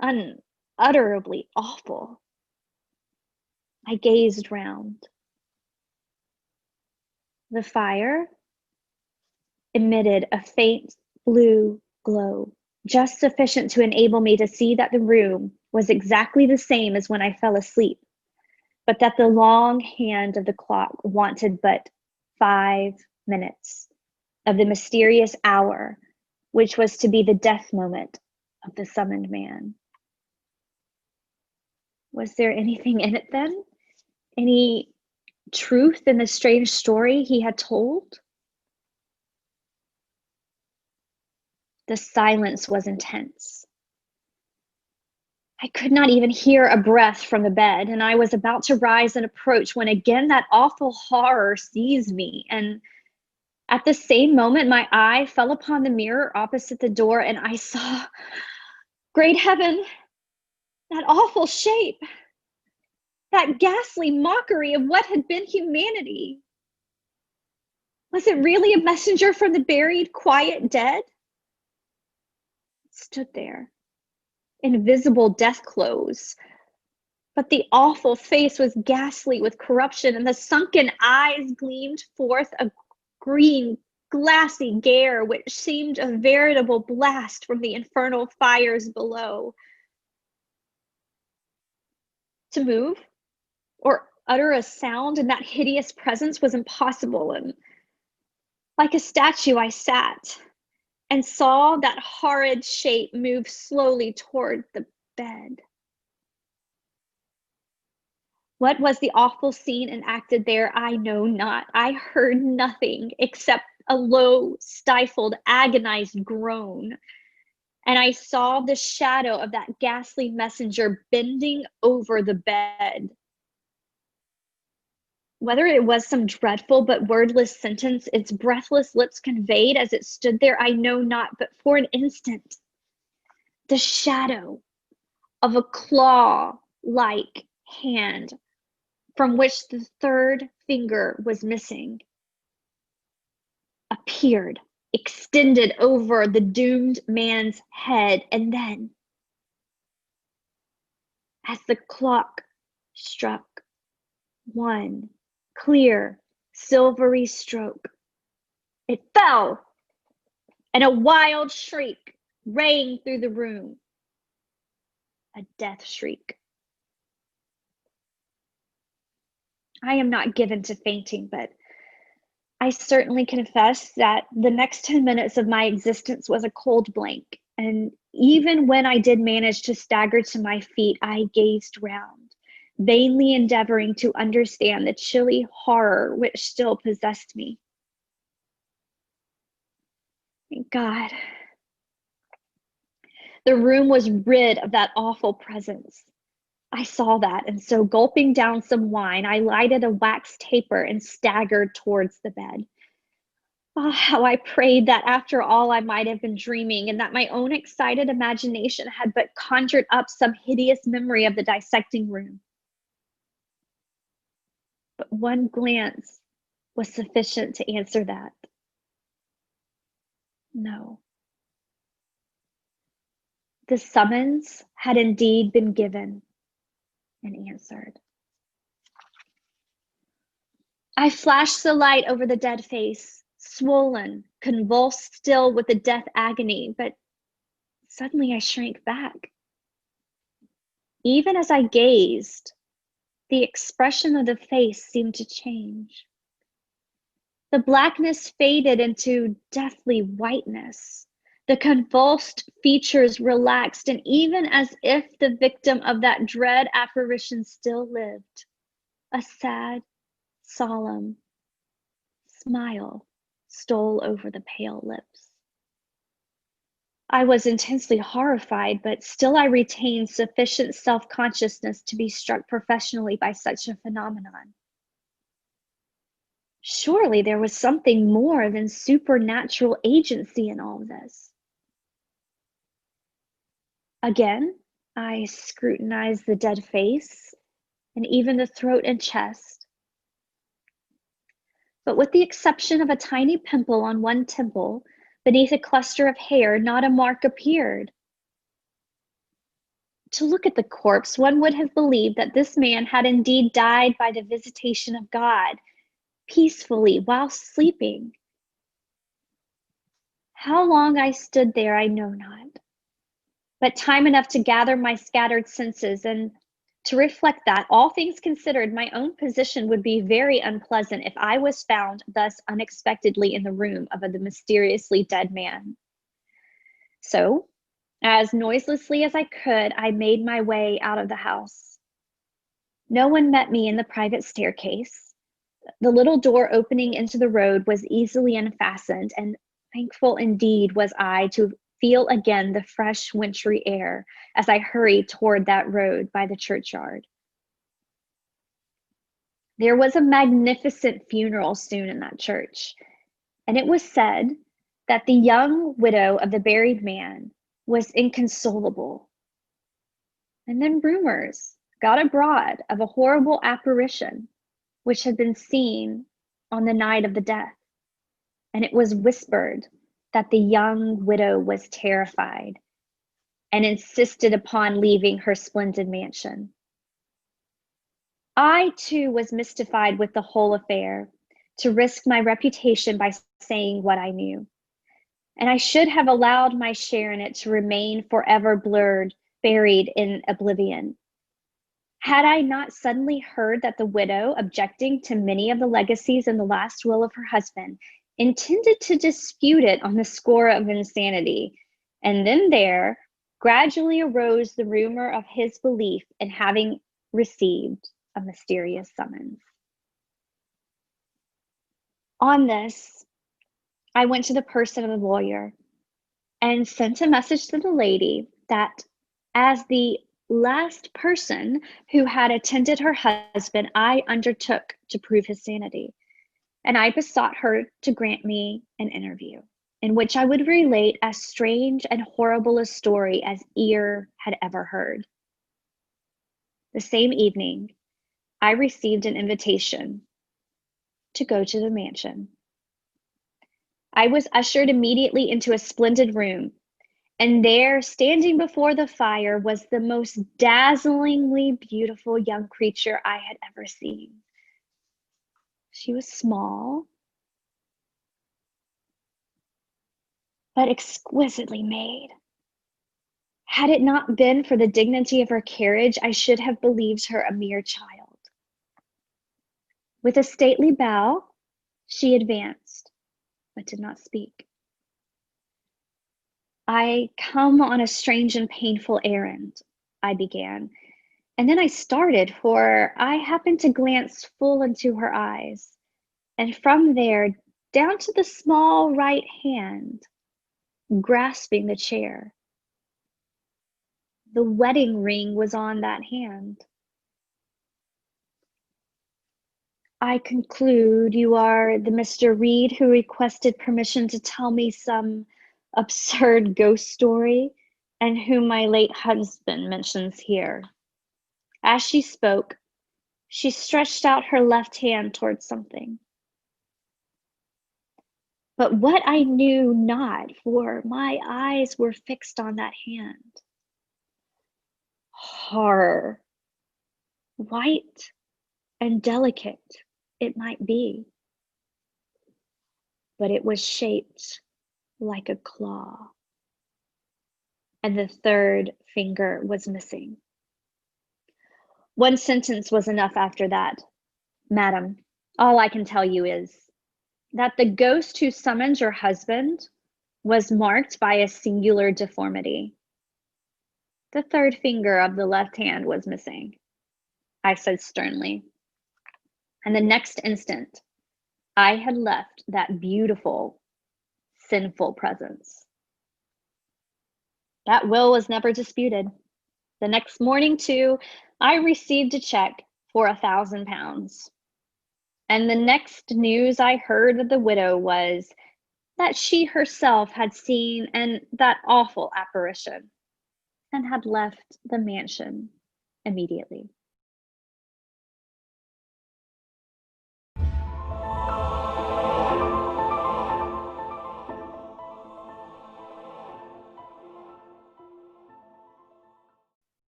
unutterably awful. I gazed round. The fire emitted a faint blue glow, just sufficient to enable me to see that the room was exactly the same as when I fell asleep, but that the long hand of the clock wanted but 5 minutes of the mysterious hour which was to be the death moment of the summoned man. Was there anything in it then? Any truth in the strange story he had told? The silence was intense. I could not even hear a breath from the bed, and I was about to rise and approach when again that awful horror seized me, and at the same moment my eye fell upon the mirror opposite the door, and I saw, great heaven, that awful shape, that ghastly mockery of what had been humanity. Was it really a messenger from the buried, quiet dead? It stood there, in visible death clothes, but the awful face was ghastly with corruption, and the sunken eyes gleamed forth a green, glassy glare which seemed a veritable blast from the infernal fires below. To move or utter a sound in that hideous presence was impossible, and like a statue I sat and saw that horrid shape move slowly toward the bed. What was the awful scene enacted there? I know not. I heard nothing except a low, stifled, agonized groan. And I saw the shadow of that ghastly messenger bending over the bed. Whether it was some dreadful but wordless sentence its breathless lips conveyed as it stood there, I know not, but for an instant, the shadow of a claw-like hand from which the third finger was missing appeared, extended over the doomed man's head, and then, as the clock struck one clear, silvery stroke, it fell, and a wild shriek rang through the room. A death shriek. I am not given to fainting, but I certainly confess that the next 10 minutes of my existence was a cold blank. And even when I did manage to stagger to my feet, I gazed round, vainly endeavoring to understand the chilly horror which still possessed me. Thank God. The room was rid of that awful presence. I saw that, and so gulping down some wine, I lighted a wax taper and staggered towards the bed. Oh, how I prayed that after all I might have been dreaming, and that my own excited imagination had but conjured up some hideous memory of the dissecting room. But one glance was sufficient to answer that. No. The summons had indeed been given and answered. I flashed the light over the dead face, swollen, convulsed still with the death agony, but suddenly I shrank back. Even as I gazed, the expression of the face seemed to change. The blackness faded into deathly whiteness. The convulsed features relaxed, and even as if the victim of that dread apparition still lived, a sad, solemn smile stole over the pale lips. I was intensely horrified, but still I retained sufficient self-consciousness to be struck professionally by such a phenomenon. Surely there was something more than supernatural agency in all this. Again, I scrutinized the dead face and even the throat and chest. But with the exception of a tiny pimple on one temple, beneath a cluster of hair, not a mark appeared. To look at the corpse, one would have believed that this man had indeed died by the visitation of God, peacefully while sleeping. How long I stood there, I know not, but time enough to gather my scattered senses and to reflect that, all things considered, my own position would be very unpleasant if I was found thus unexpectedly in the room of the mysteriously dead man. So, as noiselessly as I could, I made my way out of the house. No one met me in the private staircase. The little door opening into the road was easily unfastened, and thankful indeed was I to feel again the fresh wintry air as I hurried toward that road by the churchyard. There was a magnificent funeral soon in that church, and it was said that the young widow of the buried man was inconsolable. And then rumors got abroad of a horrible apparition which had been seen on the night of the death, and it was whispered that the young widow was terrified and insisted upon leaving her splendid mansion. I, too, was mystified with the whole affair, to risk my reputation by saying what I knew. And I should have allowed my share in it to remain forever blurred, buried in oblivion. Had I not suddenly heard that the widow, objecting to many of the legacies in the last will of her husband, intended to dispute it on the score of insanity, and then there gradually arose the rumor of his belief in having received a mysterious summons. On this, I went to the person of the lawyer and sent a message to the lady that as the last person who had attended her husband, I undertook to prove his sanity. And I besought her to grant me an interview in which I would relate as strange and horrible a story as ear had ever heard. The same evening, I received an invitation to go to the mansion. I was ushered immediately into a splendid room, and there, standing before the fire, was the most dazzlingly beautiful young creature I had ever seen. She was small, but exquisitely made. Had it not been for the dignity of her carriage, I should have believed her a mere child. With a stately bow, she advanced, but did not speak. I come on a strange and painful errand, I began, and then I started, for I happened to glance full into her eyes, and from there down to the small right hand, grasping the chair. The wedding ring was on that hand. I conclude you are the Mr. Reed who requested permission to tell me some absurd ghost story, and whom my late husband mentions here. As she spoke, she stretched out her left hand towards something. But what I knew not, for my eyes were fixed on that hand. Horror, white and delicate it might be, but it was shaped like a claw, and the third finger was missing. One sentence was enough after that. Madam, all I can tell you is that the ghost who summoned your husband was marked by a singular deformity. The third finger of the left hand was missing, I said sternly. And the next instant, I had left that beautiful, sinful presence. That will was never disputed. The next morning, too, I received a check for £1,000. And the next news I heard of the widow was that she herself had seen that awful apparition and had left the mansion immediately.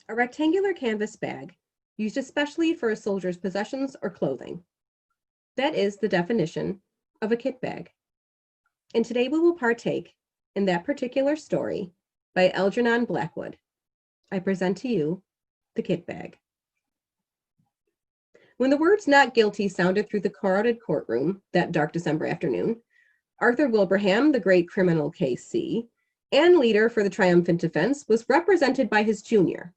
A rectangular canvas bag used especially for a soldier's possessions or clothing. That is the definition of a kit bag. And today we will partake in that particular story by Algernon Blackwood. I present to you the kit bag. When the words "not guilty" sounded through the crowded courtroom that dark December afternoon, Arthur Wilbraham, the great criminal K.C., and leader for the triumphant defense, was represented by his junior.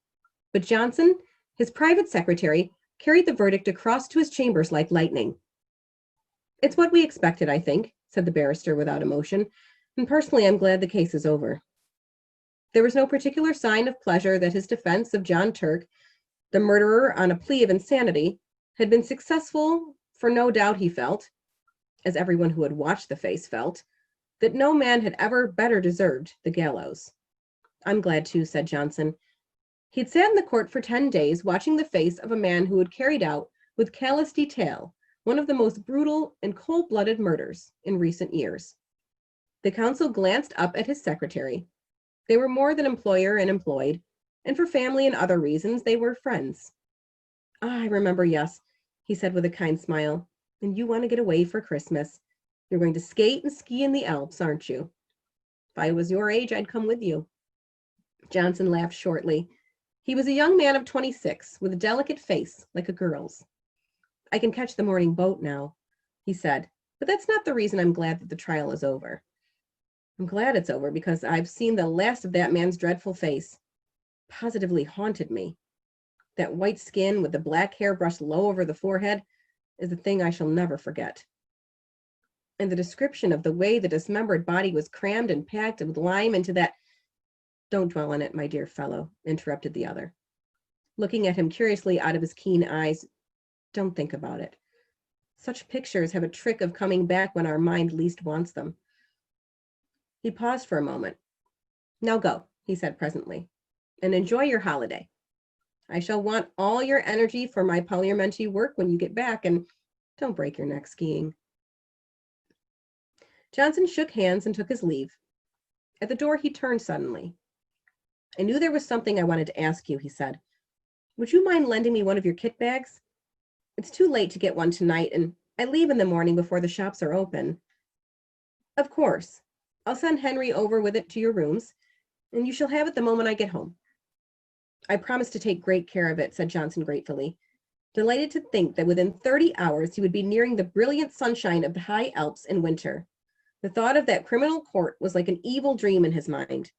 But Johnson, his private secretary, carried the verdict across to his chambers like lightning. "It's what we expected, I think," said the barrister without emotion, "and personally I'm glad the case is over." There was no particular sign of pleasure that his defense of John Turk, the murderer on a plea of insanity, had been successful, for no doubt he felt, as everyone who had watched the face felt, that no man had ever better deserved the gallows. "I'm glad too," said Johnson. He'd sat in the court for 10 days watching the face of a man who had carried out, with callous detail, one of the most brutal and cold-blooded murders in recent years. The counsel glanced up at his secretary. They were more than employer and employed, and for family and other reasons, they were friends. "Ah, I remember, yes," he said with a kind smile. "And you want to get away for Christmas. You're going to skate and ski in the Alps, aren't you? If I was your age, I'd come with you." Johnson laughed shortly. He was a young man of 26, with a delicate face like a girl's. "I can catch the morning boat now," he said, "but that's not the reason I'm glad that the trial is over. I'm glad it's over because I've seen the last of that man's dreadful face. Positively haunted me. that white skin with the black hair brushed low over the forehead, is a thing I shall never forget. And the description of the way the dismembered body was crammed and packed with lime into that— Don't dwell on it, my dear fellow, interrupted the other, looking at him curiously out of his keen eyes. Don't think about it. Such pictures have a trick of coming back when our mind least wants them. He paused for a moment. Now go, he said presently, and enjoy your holiday. I shall want all your energy for my parliamentary work when you get back, and don't break your neck skiing. Johnson shook hands and took his leave. At the door, he turned suddenly. I knew there was something I wanted to ask you, he said. Would you mind lending me one of your kit bags? It's too late to get one tonight, and I leave in the morning before the shops are open. Of course. I'll send Henry over with it to your rooms, and you shall have it the moment I get home. I promise to take great care of it, said Johnson gratefully, delighted to think that within 30 hours he would be nearing the brilliant sunshine of the high Alps in winter. The thought of that criminal court was like an evil dream in his mind.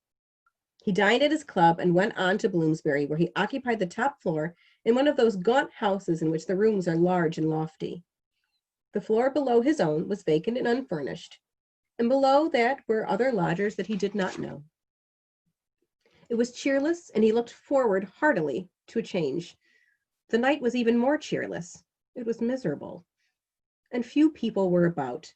He dined at his club and went on to Bloomsbury, where he occupied the top floor in one of those gaunt houses in which the rooms are large and lofty. The floor below his own was vacant and unfurnished, and below that were other lodgers that he did not know. It was cheerless, and he looked forward heartily to a change. The night was even more cheerless. It was miserable, and few people were about.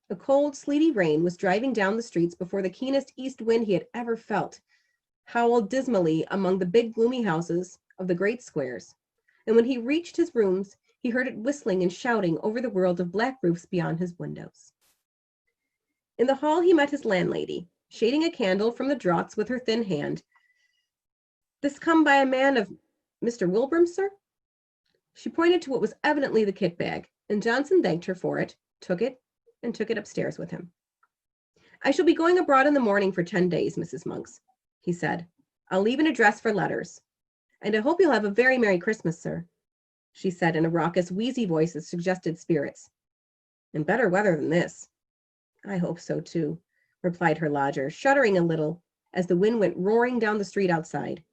A cold, sleety rain was driving down the streets before the keenest east wind he had ever felt, howled dismally among the big gloomy houses of the great squares, and when he reached his rooms, he heard it whistling and shouting over the world of black roofs beyond his windows. In the hall he met his landlady, shading a candle from the draughts with her thin hand. This come by a man of Mr. Wilbraham, sir? She pointed to what was evidently the kit bag, and Johnson thanked her for it, took it upstairs with him. I shall be going abroad in the morning for 10 days, Mrs. Monks, he said. I'll leave an address for letters. And I hope you'll have a very Merry Christmas, sir, she said in a raucous, wheezy voice that suggested spirits. And better weather than this. I hope so, too, replied her lodger, shuddering a little as the wind went roaring down the street outside.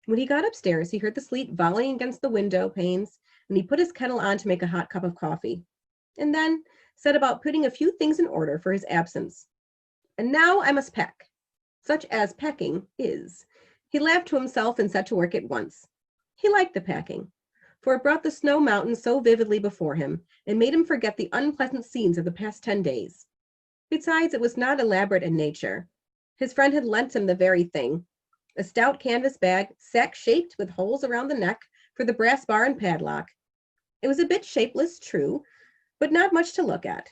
When he got upstairs, he heard the sleet volleying against the window panes, and he put his kettle on to make a hot cup of coffee, and then set about putting a few things in order for his absence. And now I must pack, such as packing is. He laughed to himself and set to work at once. He liked the packing, for it brought the snow mountains so vividly before him and made him forget the unpleasant scenes of the past 10 days. Besides, it was not elaborate in nature. His friend had lent him the very thing, a stout canvas bag, sack-shaped with holes around the neck for the brass bar and padlock. It was a bit shapeless, true, but not much to look at.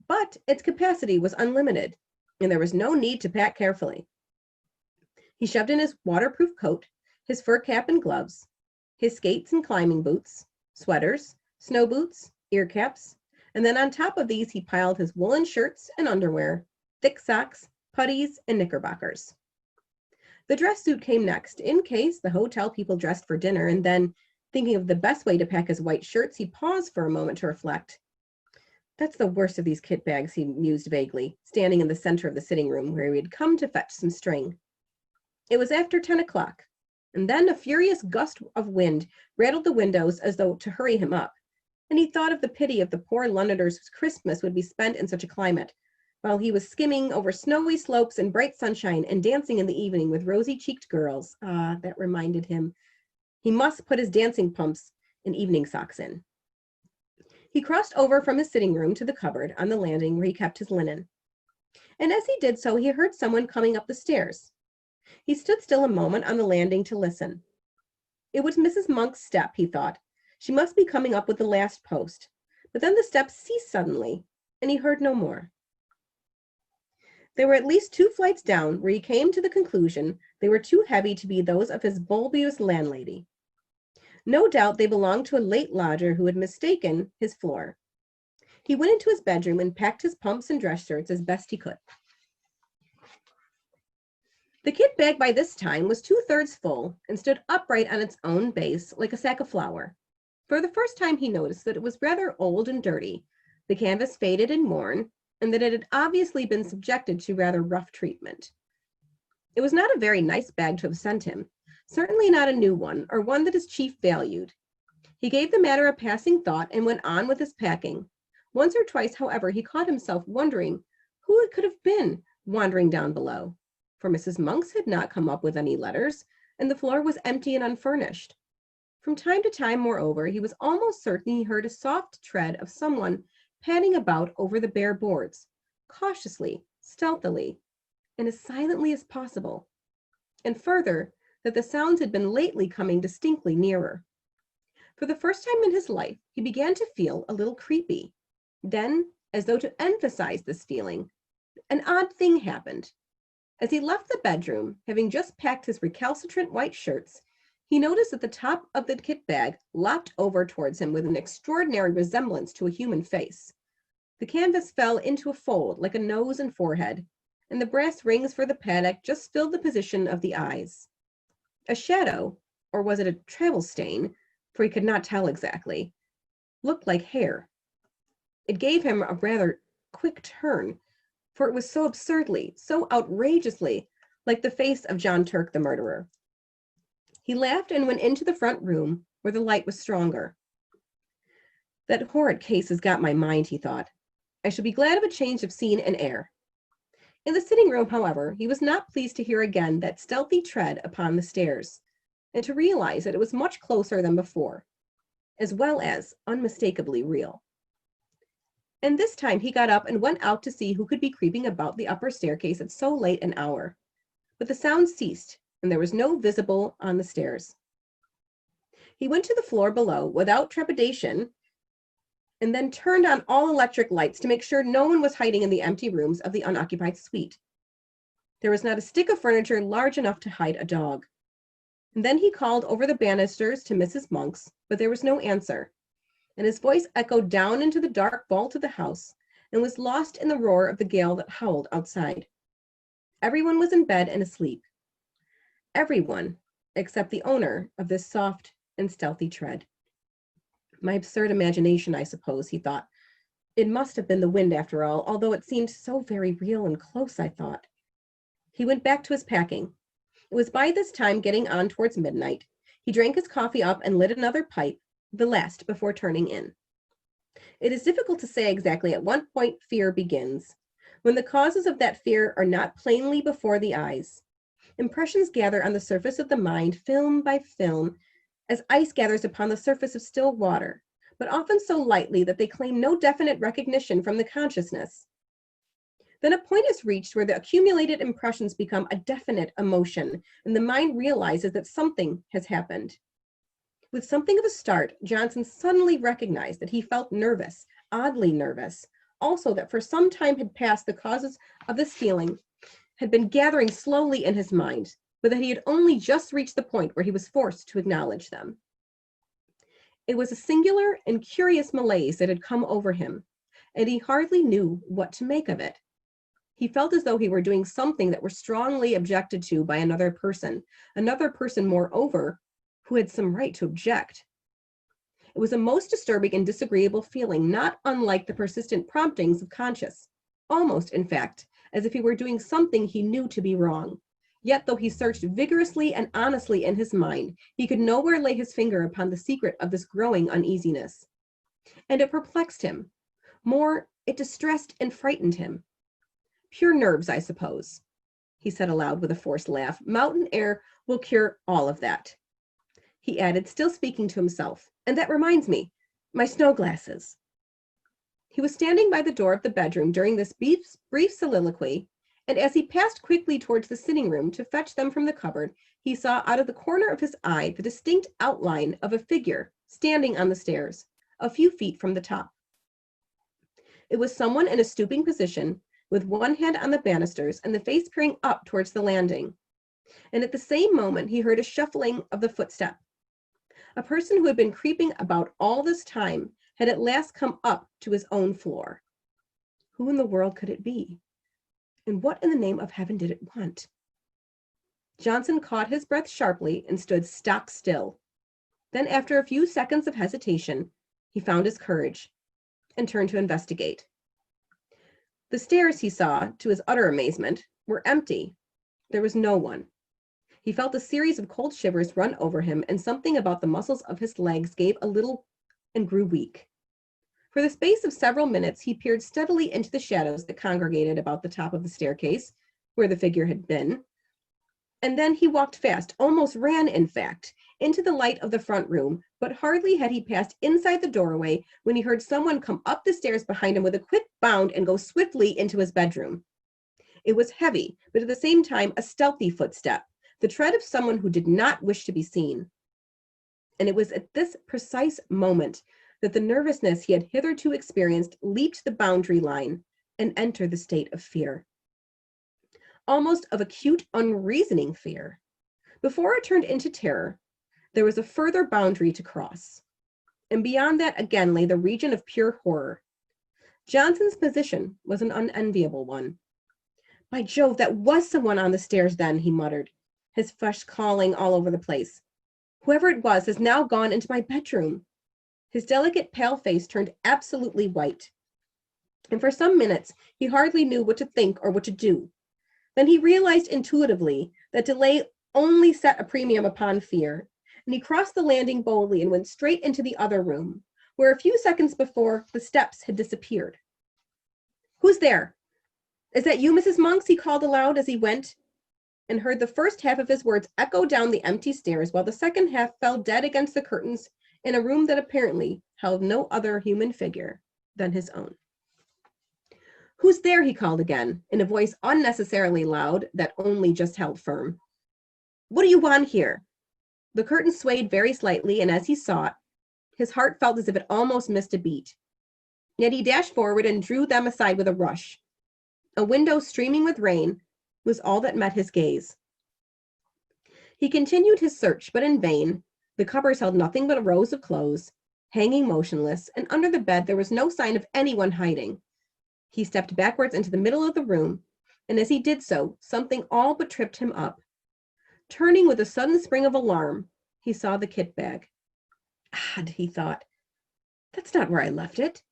But its capacity was unlimited, and there was no need to pack carefully. He shoved in his waterproof coat, his fur cap and gloves, his skates and climbing boots, sweaters, snow boots, ear caps, and then on top of these he piled his woolen shirts and underwear, thick socks, puttees, and knickerbockers. The dress suit came next, in case the hotel people dressed for dinner, and then, thinking of the best way to pack his white shirts, he paused for a moment to reflect. That's the worst of these kit bags, he mused vaguely, standing in the center of the sitting room where he had come to fetch some string. It was after 10 o'clock, and then a furious gust of wind rattled the windows as though to hurry him up, and he thought of the pity of the poor Londoners whose Christmas would be spent in such a climate, while he was skimming over snowy slopes and bright sunshine and dancing in the evening with rosy-cheeked girls. Ah, that reminded him. He must put his dancing pumps and evening socks in. He crossed over from his sitting room to the cupboard on the landing where he kept his linen. And as he did so, he heard someone coming up the stairs. He stood still a moment on the landing to listen. It was Mrs. Monk's step, he thought. She must be coming up with the last post. But then the steps ceased suddenly, and he heard no more. They were at least 2 flights down, where he came to the conclusion they were too heavy to be those of his bulbous landlady. No doubt they belonged to a late lodger who had mistaken his floor. He went into his bedroom and packed his pumps and dress shirts as best he could. The kit bag by this time was 2/3 full and stood upright on its own base like a sack of flour. For the first time he noticed that it was rather old and dirty, the canvas faded and worn, and that it had obviously been subjected to rather rough treatment. It was not a very nice bag to have sent him, certainly not a new one or one that his chief valued. He gave the matter a passing thought and went on with his packing. Once or twice, however, he caught himself wondering who it could have been wandering down below, for Mrs. Monks had not come up with any letters, and the floor was empty and unfurnished. From time to time, moreover, he was almost certain he heard a soft tread of someone padding about over the bare boards, cautiously, stealthily, and as silently as possible. And further, that the sounds had been lately coming distinctly nearer. For the first time in his life, he began to feel a little creepy. Then, as though to emphasize this feeling, an odd thing happened. As he left the bedroom, having just packed his recalcitrant white shirts, he noticed that the top of the kit bag lopped over towards him with an extraordinary resemblance to a human face. The canvas fell into a fold like a nose and forehead, and the brass rings for the paddock just filled the position of the eyes. A shadow, or was it a travel stain, for he could not tell exactly, looked like hair. It gave him a rather quick turn, for it was so absurdly, so outrageously like the face of John Turk, the murderer. He laughed and went into the front room where the light was stronger. That horrid case has got my mind, he thought. I shall be glad of a change of scene and air. In the sitting room, however, he was not pleased to hear again that stealthy tread upon the stairs, and to realize that it was much closer than before, as well as unmistakably real. And this time he got up and went out to see who could be creeping about the upper staircase at so late an hour. But the sound ceased, and there was no visible on the stairs. He went to the floor below without trepidation, and then turned on all electric lights to make sure no one was hiding in the empty rooms of the unoccupied suite. There was not a stick of furniture large enough to hide a dog. And then he called over the banisters to Mrs. Monks, but there was no answer, and his voice echoed down into the dark vault of the house and was lost in the roar of the gale that howled outside. Everyone was in bed and asleep. Everyone except the owner of this soft and stealthy tread. My absurd imagination, I suppose, he thought. It must have been the wind after all, although it seemed so very real and close, I thought. He went back to his packing. It was by this time getting on towards midnight. He drank his coffee up and lit another pipe, the last before turning in. It is difficult to say exactly at what point fear begins, when the causes of that fear are not plainly before the eyes. Impressions gather on the surface of the mind, film by film, as ice gathers upon the surface of still water, but often so lightly that they claim no definite recognition from the consciousness. Then a point is reached where the accumulated impressions become a definite emotion, and the mind realizes that something has happened. With something of a start, Johnson suddenly recognized that he felt nervous, oddly nervous. Also that for some time had passed, the causes of this feeling had been gathering slowly in his mind, but that he had only just reached the point where he was forced to acknowledge them. It was a singular and curious malaise that had come over him, and he hardly knew what to make of it. He felt as though he were doing something that were strongly objected to by another person moreover, who had some right to object. It was a most disturbing and disagreeable feeling, not unlike the persistent promptings of conscience, almost, in fact, as if he were doing something he knew to be wrong. Yet, though he searched vigorously and honestly in his mind, he could nowhere lay his finger upon the secret of this growing uneasiness. And it perplexed him. More, it distressed and frightened him. Pure nerves, I suppose, he said aloud with a forced laugh. Mountain air will cure all of that. He added, still speaking to himself, and that reminds me, my snow glasses. He was standing by the door of the bedroom during this brief soliloquy, and as he passed quickly towards the sitting room to fetch them from the cupboard, he saw out of the corner of his eye the distinct outline of a figure standing on the stairs, a few feet from the top. It was someone in a stooping position, with one hand on the banisters and the face peering up towards the landing. And at the same moment, he heard a shuffling of the footstep. A person who had been creeping about all this time had at last come up to his own floor. Who in the world could it be? And what in the name of heaven did it want? Johnson caught his breath sharply and stood stock still. Then, after a few seconds of hesitation, he found his courage and turned to investigate. The stairs, he saw, to his utter amazement, were empty. There was no one. He felt a series of cold shivers run over him, and something about the muscles of his legs gave a little and grew weak. For the space of several minutes, he peered steadily into the shadows that congregated about the top of the staircase, where the figure had been. And then he walked fast, almost ran, in fact, into the light of the front room, but hardly had he passed inside the doorway when he heard someone come up the stairs behind him with a quick bound and go swiftly into his bedroom. It was heavy, but at the same time a stealthy footstep, the tread of someone who did not wish to be seen. And it was at this precise moment that the nervousness he had hitherto experienced leaped the boundary line and entered the state of fear. Almost of acute, unreasoning fear. Before it turned into terror, there was a further boundary to cross. And beyond that again lay the region of pure horror. Johnson's position was an unenviable one. By Jove, that was someone on the stairs then, he muttered, his flesh calling all over the place. Whoever it was has now gone into my bedroom. His delicate, pale face turned absolutely white. And for some minutes, he hardly knew what to think or what to do. Then he realized intuitively that delay only set a premium upon fear, and he crossed the landing boldly and went straight into the other room, where a few seconds before the steps had disappeared. Who's there? Is that you, Mrs. Monks? He called aloud as he went, and heard the first half of his words echo down the empty stairs, while the second half fell dead against the curtains in a room that apparently held no other human figure than his own. Who's there? He called again, in a voice unnecessarily loud that only just held firm. What do you want here? The curtain swayed very slightly, and as he saw it, his heart felt as if it almost missed a beat. Yet he dashed forward and drew them aside with a rush. A window streaming with rain was all that met his gaze. He continued his search, but in vain. The cupboards held nothing but rows of clothes, hanging motionless, and under the bed there was no sign of anyone hiding. He stepped backwards into the middle of the room, and as he did so, something all but tripped him up. Turning with a sudden spring of alarm, he saw the kit bag. Odd, he thought. That's not where I left it.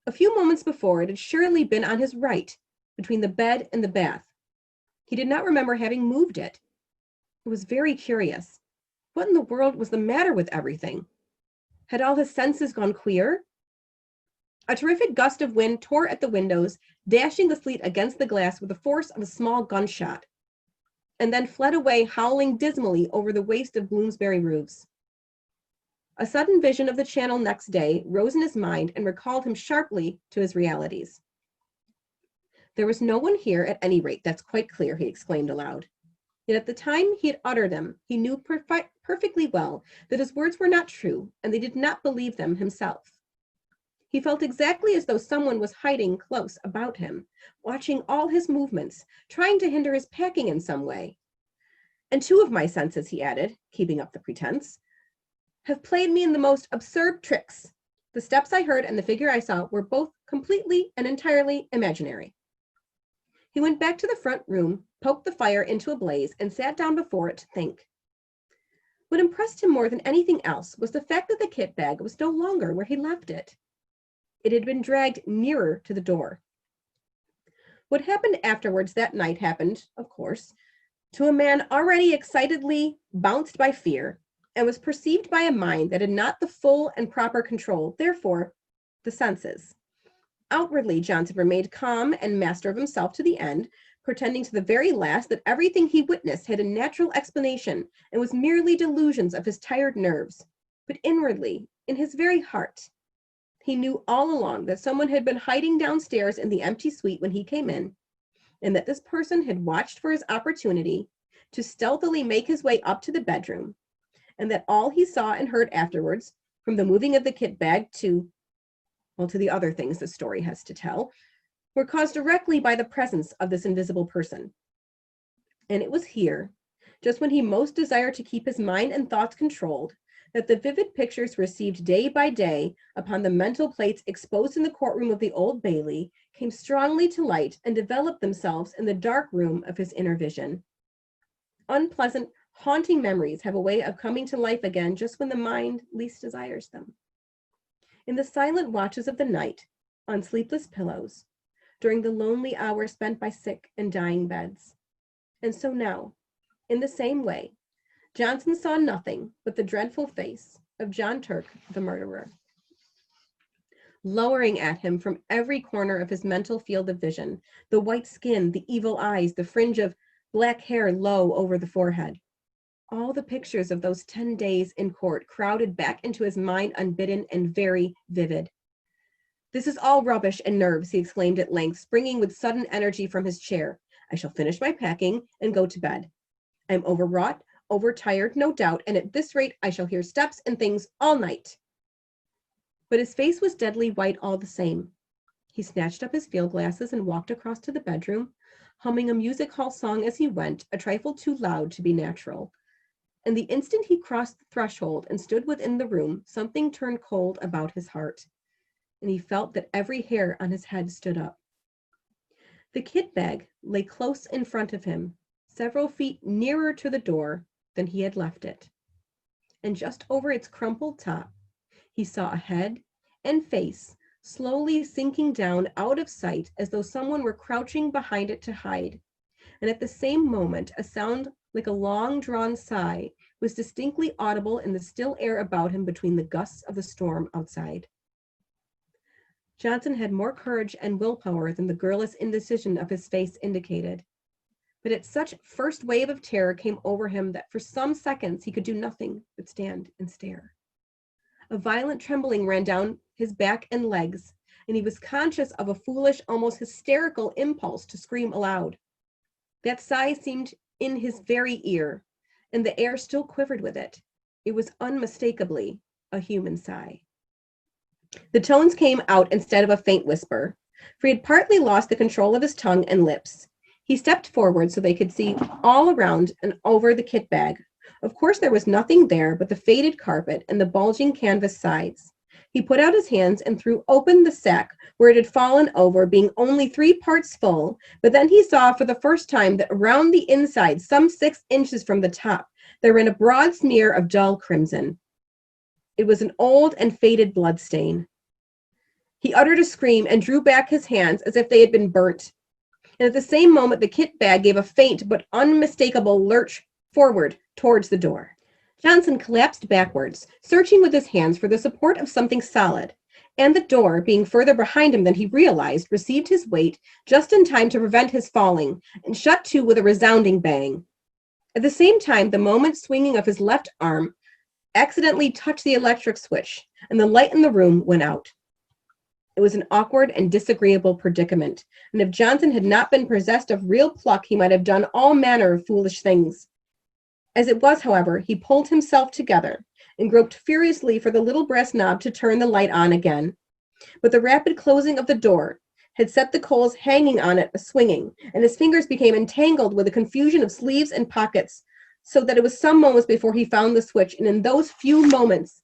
A few moments before, it had surely been on his right, between the bed and the bath. He did not remember having moved it. It was very curious. What in the world was the matter with everything? Had all his senses gone queer? A terrific gust of wind tore at the windows, dashing the sleet against the glass with the force of a small gunshot, and then fled away, howling dismally over the waste of Bloomsbury roofs. A sudden vision of the Channel next day rose in his mind and recalled him sharply to his realities. There was no one here at any rate, that's quite clear, he exclaimed aloud. Yet at the time he had uttered them, he knew perfectly well that his words were not true, and they did not believe them himself. He felt exactly as though someone was hiding close about him, watching all his movements, trying to hinder his packing in some way. And two of my senses, he added, keeping up the pretense, have played me in the most absurd tricks. The steps I heard and the figure I saw were both completely and entirely imaginary. He went back to the front room, poked the fire into a blaze, and sat down before it to think. What impressed him more than anything else was the fact that the kit bag was no longer where he left it. It had been dragged nearer to the door. What happened afterwards that night happened, of course, to a man already excitedly bounced by fear, and was perceived by a mind that had not the full and proper control, therefore, the senses. Outwardly, Johnson remained calm and master of himself to the end, pretending to the very last that everything he witnessed had a natural explanation and was merely delusions of his tired nerves. But inwardly, in his very heart, he knew all along that someone had been hiding downstairs in the empty suite when he came in, and that this person had watched for his opportunity to stealthily make his way up to the bedroom, and that all he saw and heard afterwards, from the moving of the kit bag to the other things the story has to tell, were caused directly by the presence of this invisible person. And it was here, just when he most desired to keep his mind and thoughts controlled, that the vivid pictures received day by day upon the mental plates exposed in the courtroom of the Old Bailey came strongly to light and developed themselves in the dark room of his inner vision. Unpleasant, haunting memories have a way of coming to life again just when the mind least desires them. In the silent watches of the night, on sleepless pillows, during the lonely hours spent by sick and dying beds. And so now, In the same way, Johnson saw nothing but the dreadful face of John Turk, the murderer, lowering at him from every corner of his mental field of vision, the white skin, the evil eyes, the fringe of black hair low over the forehead. All the pictures of those 10 days in court crowded back into his mind unbidden and very vivid. "This is all rubbish and nerves," he exclaimed at length, springing with sudden energy from his chair. "I shall finish my packing and go to bed. I am overwrought, overtired, no doubt, and at this rate I shall hear steps and things all night." But his face was deadly white all the same. He snatched up his field glasses and walked across to the bedroom, humming a music hall song as he went, a trifle too loud to be natural. And the instant he crossed the threshold and stood within the room, something turned cold about his heart, and he felt that every hair on his head stood up. The kit bag lay close in front of him, several feet nearer to the door than he had left it. And just over its crumpled top, he saw a head and face slowly sinking down out of sight as though someone were crouching behind it to hide. And at the same moment, a sound like a long-drawn sigh was distinctly audible in the still air about him between the gusts of the storm outside. Johnson had more courage and willpower than the girlish indecision of his face indicated. But at such first wave of terror came over him that for some seconds he could do nothing but stand and stare. A violent trembling ran down his back and legs, and he was conscious of a foolish, almost hysterical impulse to scream aloud. That sigh seemed in his very ear, and the air still quivered with it. It was unmistakably a human sigh. The tones came out instead of a faint whisper, for he had partly lost the control of his tongue and lips. He stepped forward so they could see all around and over the kit bag. Of course, there was nothing there but the faded carpet and the bulging canvas sides. He put out his hands and threw open the sack where it had fallen over, being only 3 parts full, but then he saw for the first time that around the inside, some 6 inches from the top, there ran a broad smear of dull crimson. It was an old and faded blood stain. He uttered a scream and drew back his hands as if they had been burnt. And at the same moment, the kit bag gave a faint but unmistakable lurch forward towards the door. Johnson collapsed backwards, searching with his hands for the support of something solid, and the door, being further behind him than he realized, received his weight just in time to prevent his falling, and shut to with a resounding bang. At the same time, the moment swinging of his left arm accidentally touched the electric switch, and the light in the room went out. It was an awkward and disagreeable predicament, and if Johnson had not been possessed of real pluck, he might have done all manner of foolish things. As it was, however, he pulled himself together and groped furiously for the little brass knob to turn the light on again. But the rapid closing of the door had set the coals hanging on it a-swinging, and his fingers became entangled with a confusion of sleeves and pockets, so that it was some moments before he found the switch, and in those few moments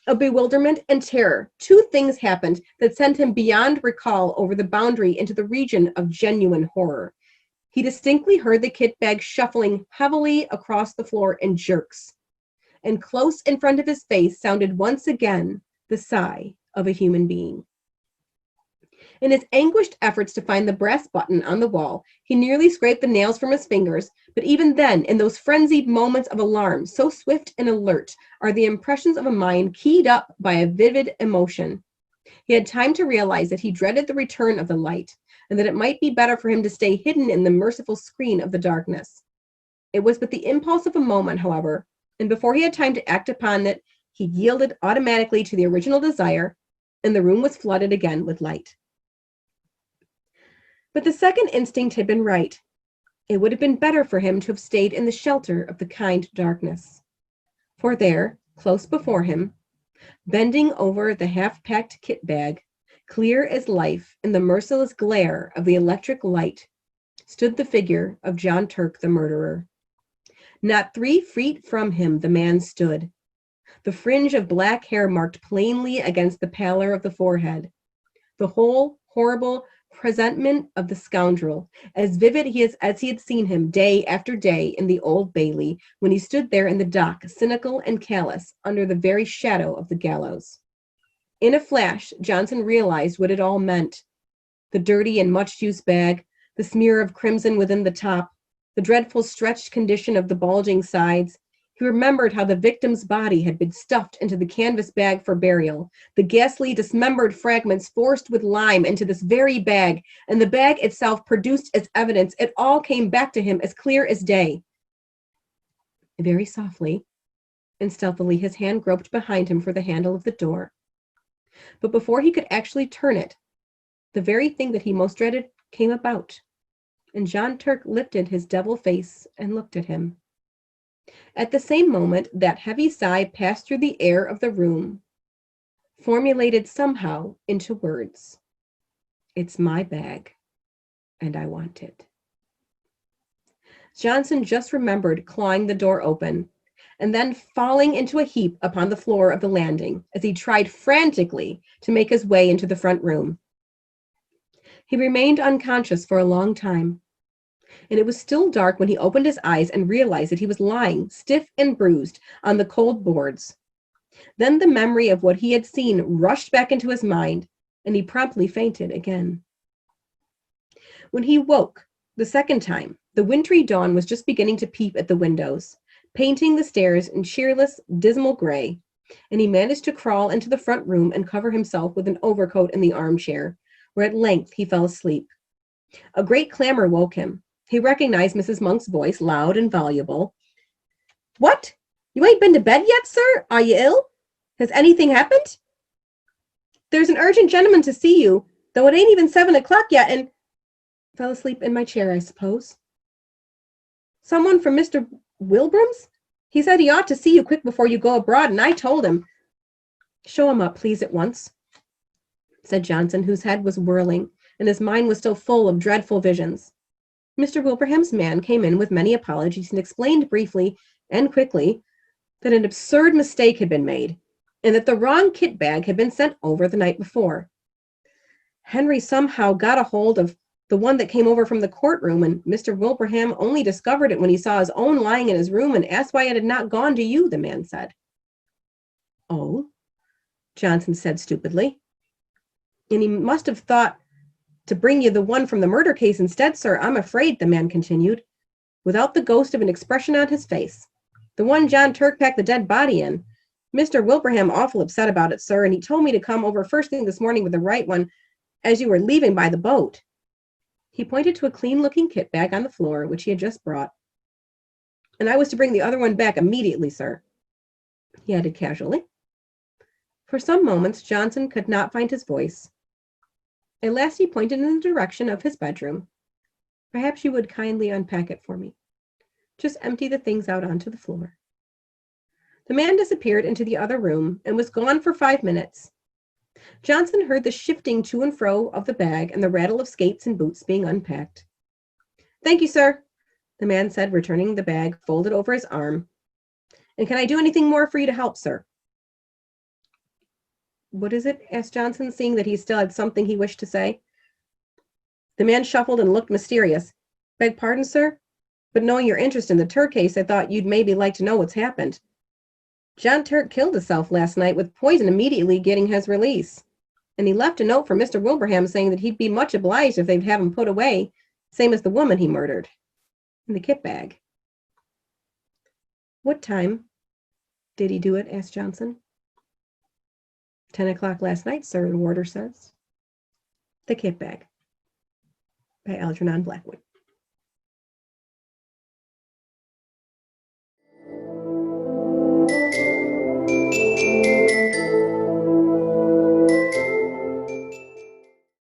of bewilderment and terror, 2 things happened that sent him beyond recall over the boundary into the region of genuine horror. He distinctly heard the kit bag shuffling heavily across the floor in jerks, and close in front of his face sounded once again the sigh of a human being. In his anguished efforts to find the brass button on the wall, he nearly scraped the nails from his fingers, but even then, in those frenzied moments of alarm, so swift and alert are the impressions of a mind keyed up by a vivid emotion, he had time to realize that he dreaded the return of the light, and that it might be better for him to stay hidden in the merciful screen of the darkness. It was but the impulse of a moment, however, and before he had time to act upon it, he yielded automatically to the original desire, and the room was flooded again with light. But the second instinct had been right. It would have been better for him to have stayed in the shelter of the kind darkness. For there, close before him, bending over the half-packed kit bag, clear as life in the merciless glare of the electric light, stood the figure of John Turk, the murderer. Not 3 feet from him the man stood, the fringe of black hair marked plainly against the pallor of the forehead, the whole horrible presentment of the scoundrel, as vivid as he had seen him day after day in the Old Bailey, when he stood there in the dock, cynical and callous, under the very shadow of the gallows. In a flash, Johnson realized what it all meant. The dirty and much-used bag, the smear of crimson within the top, the dreadful stretched condition of the bulging sides. He remembered how the victim's body had been stuffed into the canvas bag for burial, the ghastly dismembered fragments forced with lime into this very bag, and the bag itself produced as evidence. It all came back to him as clear as day. Very softly and stealthily, his hand groped behind him for the handle of the door. But before he could actually turn it, the very thing that he most dreaded came about, and John Turk lifted his devil face and looked at him. At the same moment, that heavy sigh passed through the air of the room, formulated somehow into words. It's my bag, and I want it. Johnson just remembered clawing the door open, and then falling into a heap upon the floor of the landing as he tried frantically to make his way into the front room. He remained unconscious for a long time, and it was still dark when he opened his eyes and realized that he was lying, stiff and bruised, on the cold boards. Then the memory of what he had seen rushed back into his mind, and he promptly fainted again. When he woke the second time, the wintry dawn was just beginning to peep at the windows, painting the stairs in cheerless, dismal gray, and he managed to crawl into the front room and cover himself with an overcoat in the armchair, where at length he fell asleep. A great clamor woke him. He recognized Mrs. Monk's voice, loud and voluble. "What? You ain't been to bed yet, sir? Are you ill? Has anything happened? There's an urgent gentleman to see you, though it ain't even 7 o'clock yet, and..." Fell asleep in my chair, I suppose. "Someone from Mr. Wilbraham's? He said he ought to see you quick before you go abroad, and I told him..." "Show him up, please, at once," said Johnson, whose head was whirling, and his mind was still full of dreadful visions. Mr. Wilbraham's man came in with many apologies and explained briefly and quickly that an absurd mistake had been made, and that the wrong kit bag had been sent over the night before. Henry somehow got a hold of the one that came over from the courtroom, and Mr. Wilbraham only discovered it when he saw his own lying in his room and asked why it had not gone to you, the man said. "Oh," Johnson said stupidly. "And he must have thought to bring you the one from the murder case instead, sir, I'm afraid," the man continued, without the ghost of an expression on his face. "The one John Turk packed the dead body in. Mr. Wilbraham awful upset about it, sir, and he told me to come over first thing this morning with the right one as you were leaving by the boat." He pointed to a clean-looking kit bag on the floor, which he had just brought. "And I was to bring the other one back immediately, sir," he added casually. For some moments, Johnson could not find his voice. At last he pointed in the direction of his bedroom. "Perhaps you would kindly unpack it for me. Just empty the things out onto the floor." The man disappeared into the other room and was gone for 5 minutes. Johnson heard the shifting to and fro of the bag and the rattle of skates and boots being unpacked. "Thank you, sir," the man said, returning the bag folded over his arm. "And can I do anything more for you to help, sir?" "What is it?" asked Johnson, seeing that he still had something he wished to say. The man shuffled and looked mysterious. "Beg pardon, sir, but knowing your interest in the Turk case, I thought you'd maybe like to know what's happened. John Turk killed himself last night with poison immediately getting his release. And he left a note for Mr. Wilbraham saying that he'd be much obliged if they'd have him put away, same as the woman he murdered, in the kit bag." "What time did he do it?" asked Johnson. 10 o'clock last night, sir, the warder says. The Kit Bag by Algernon Blackwood.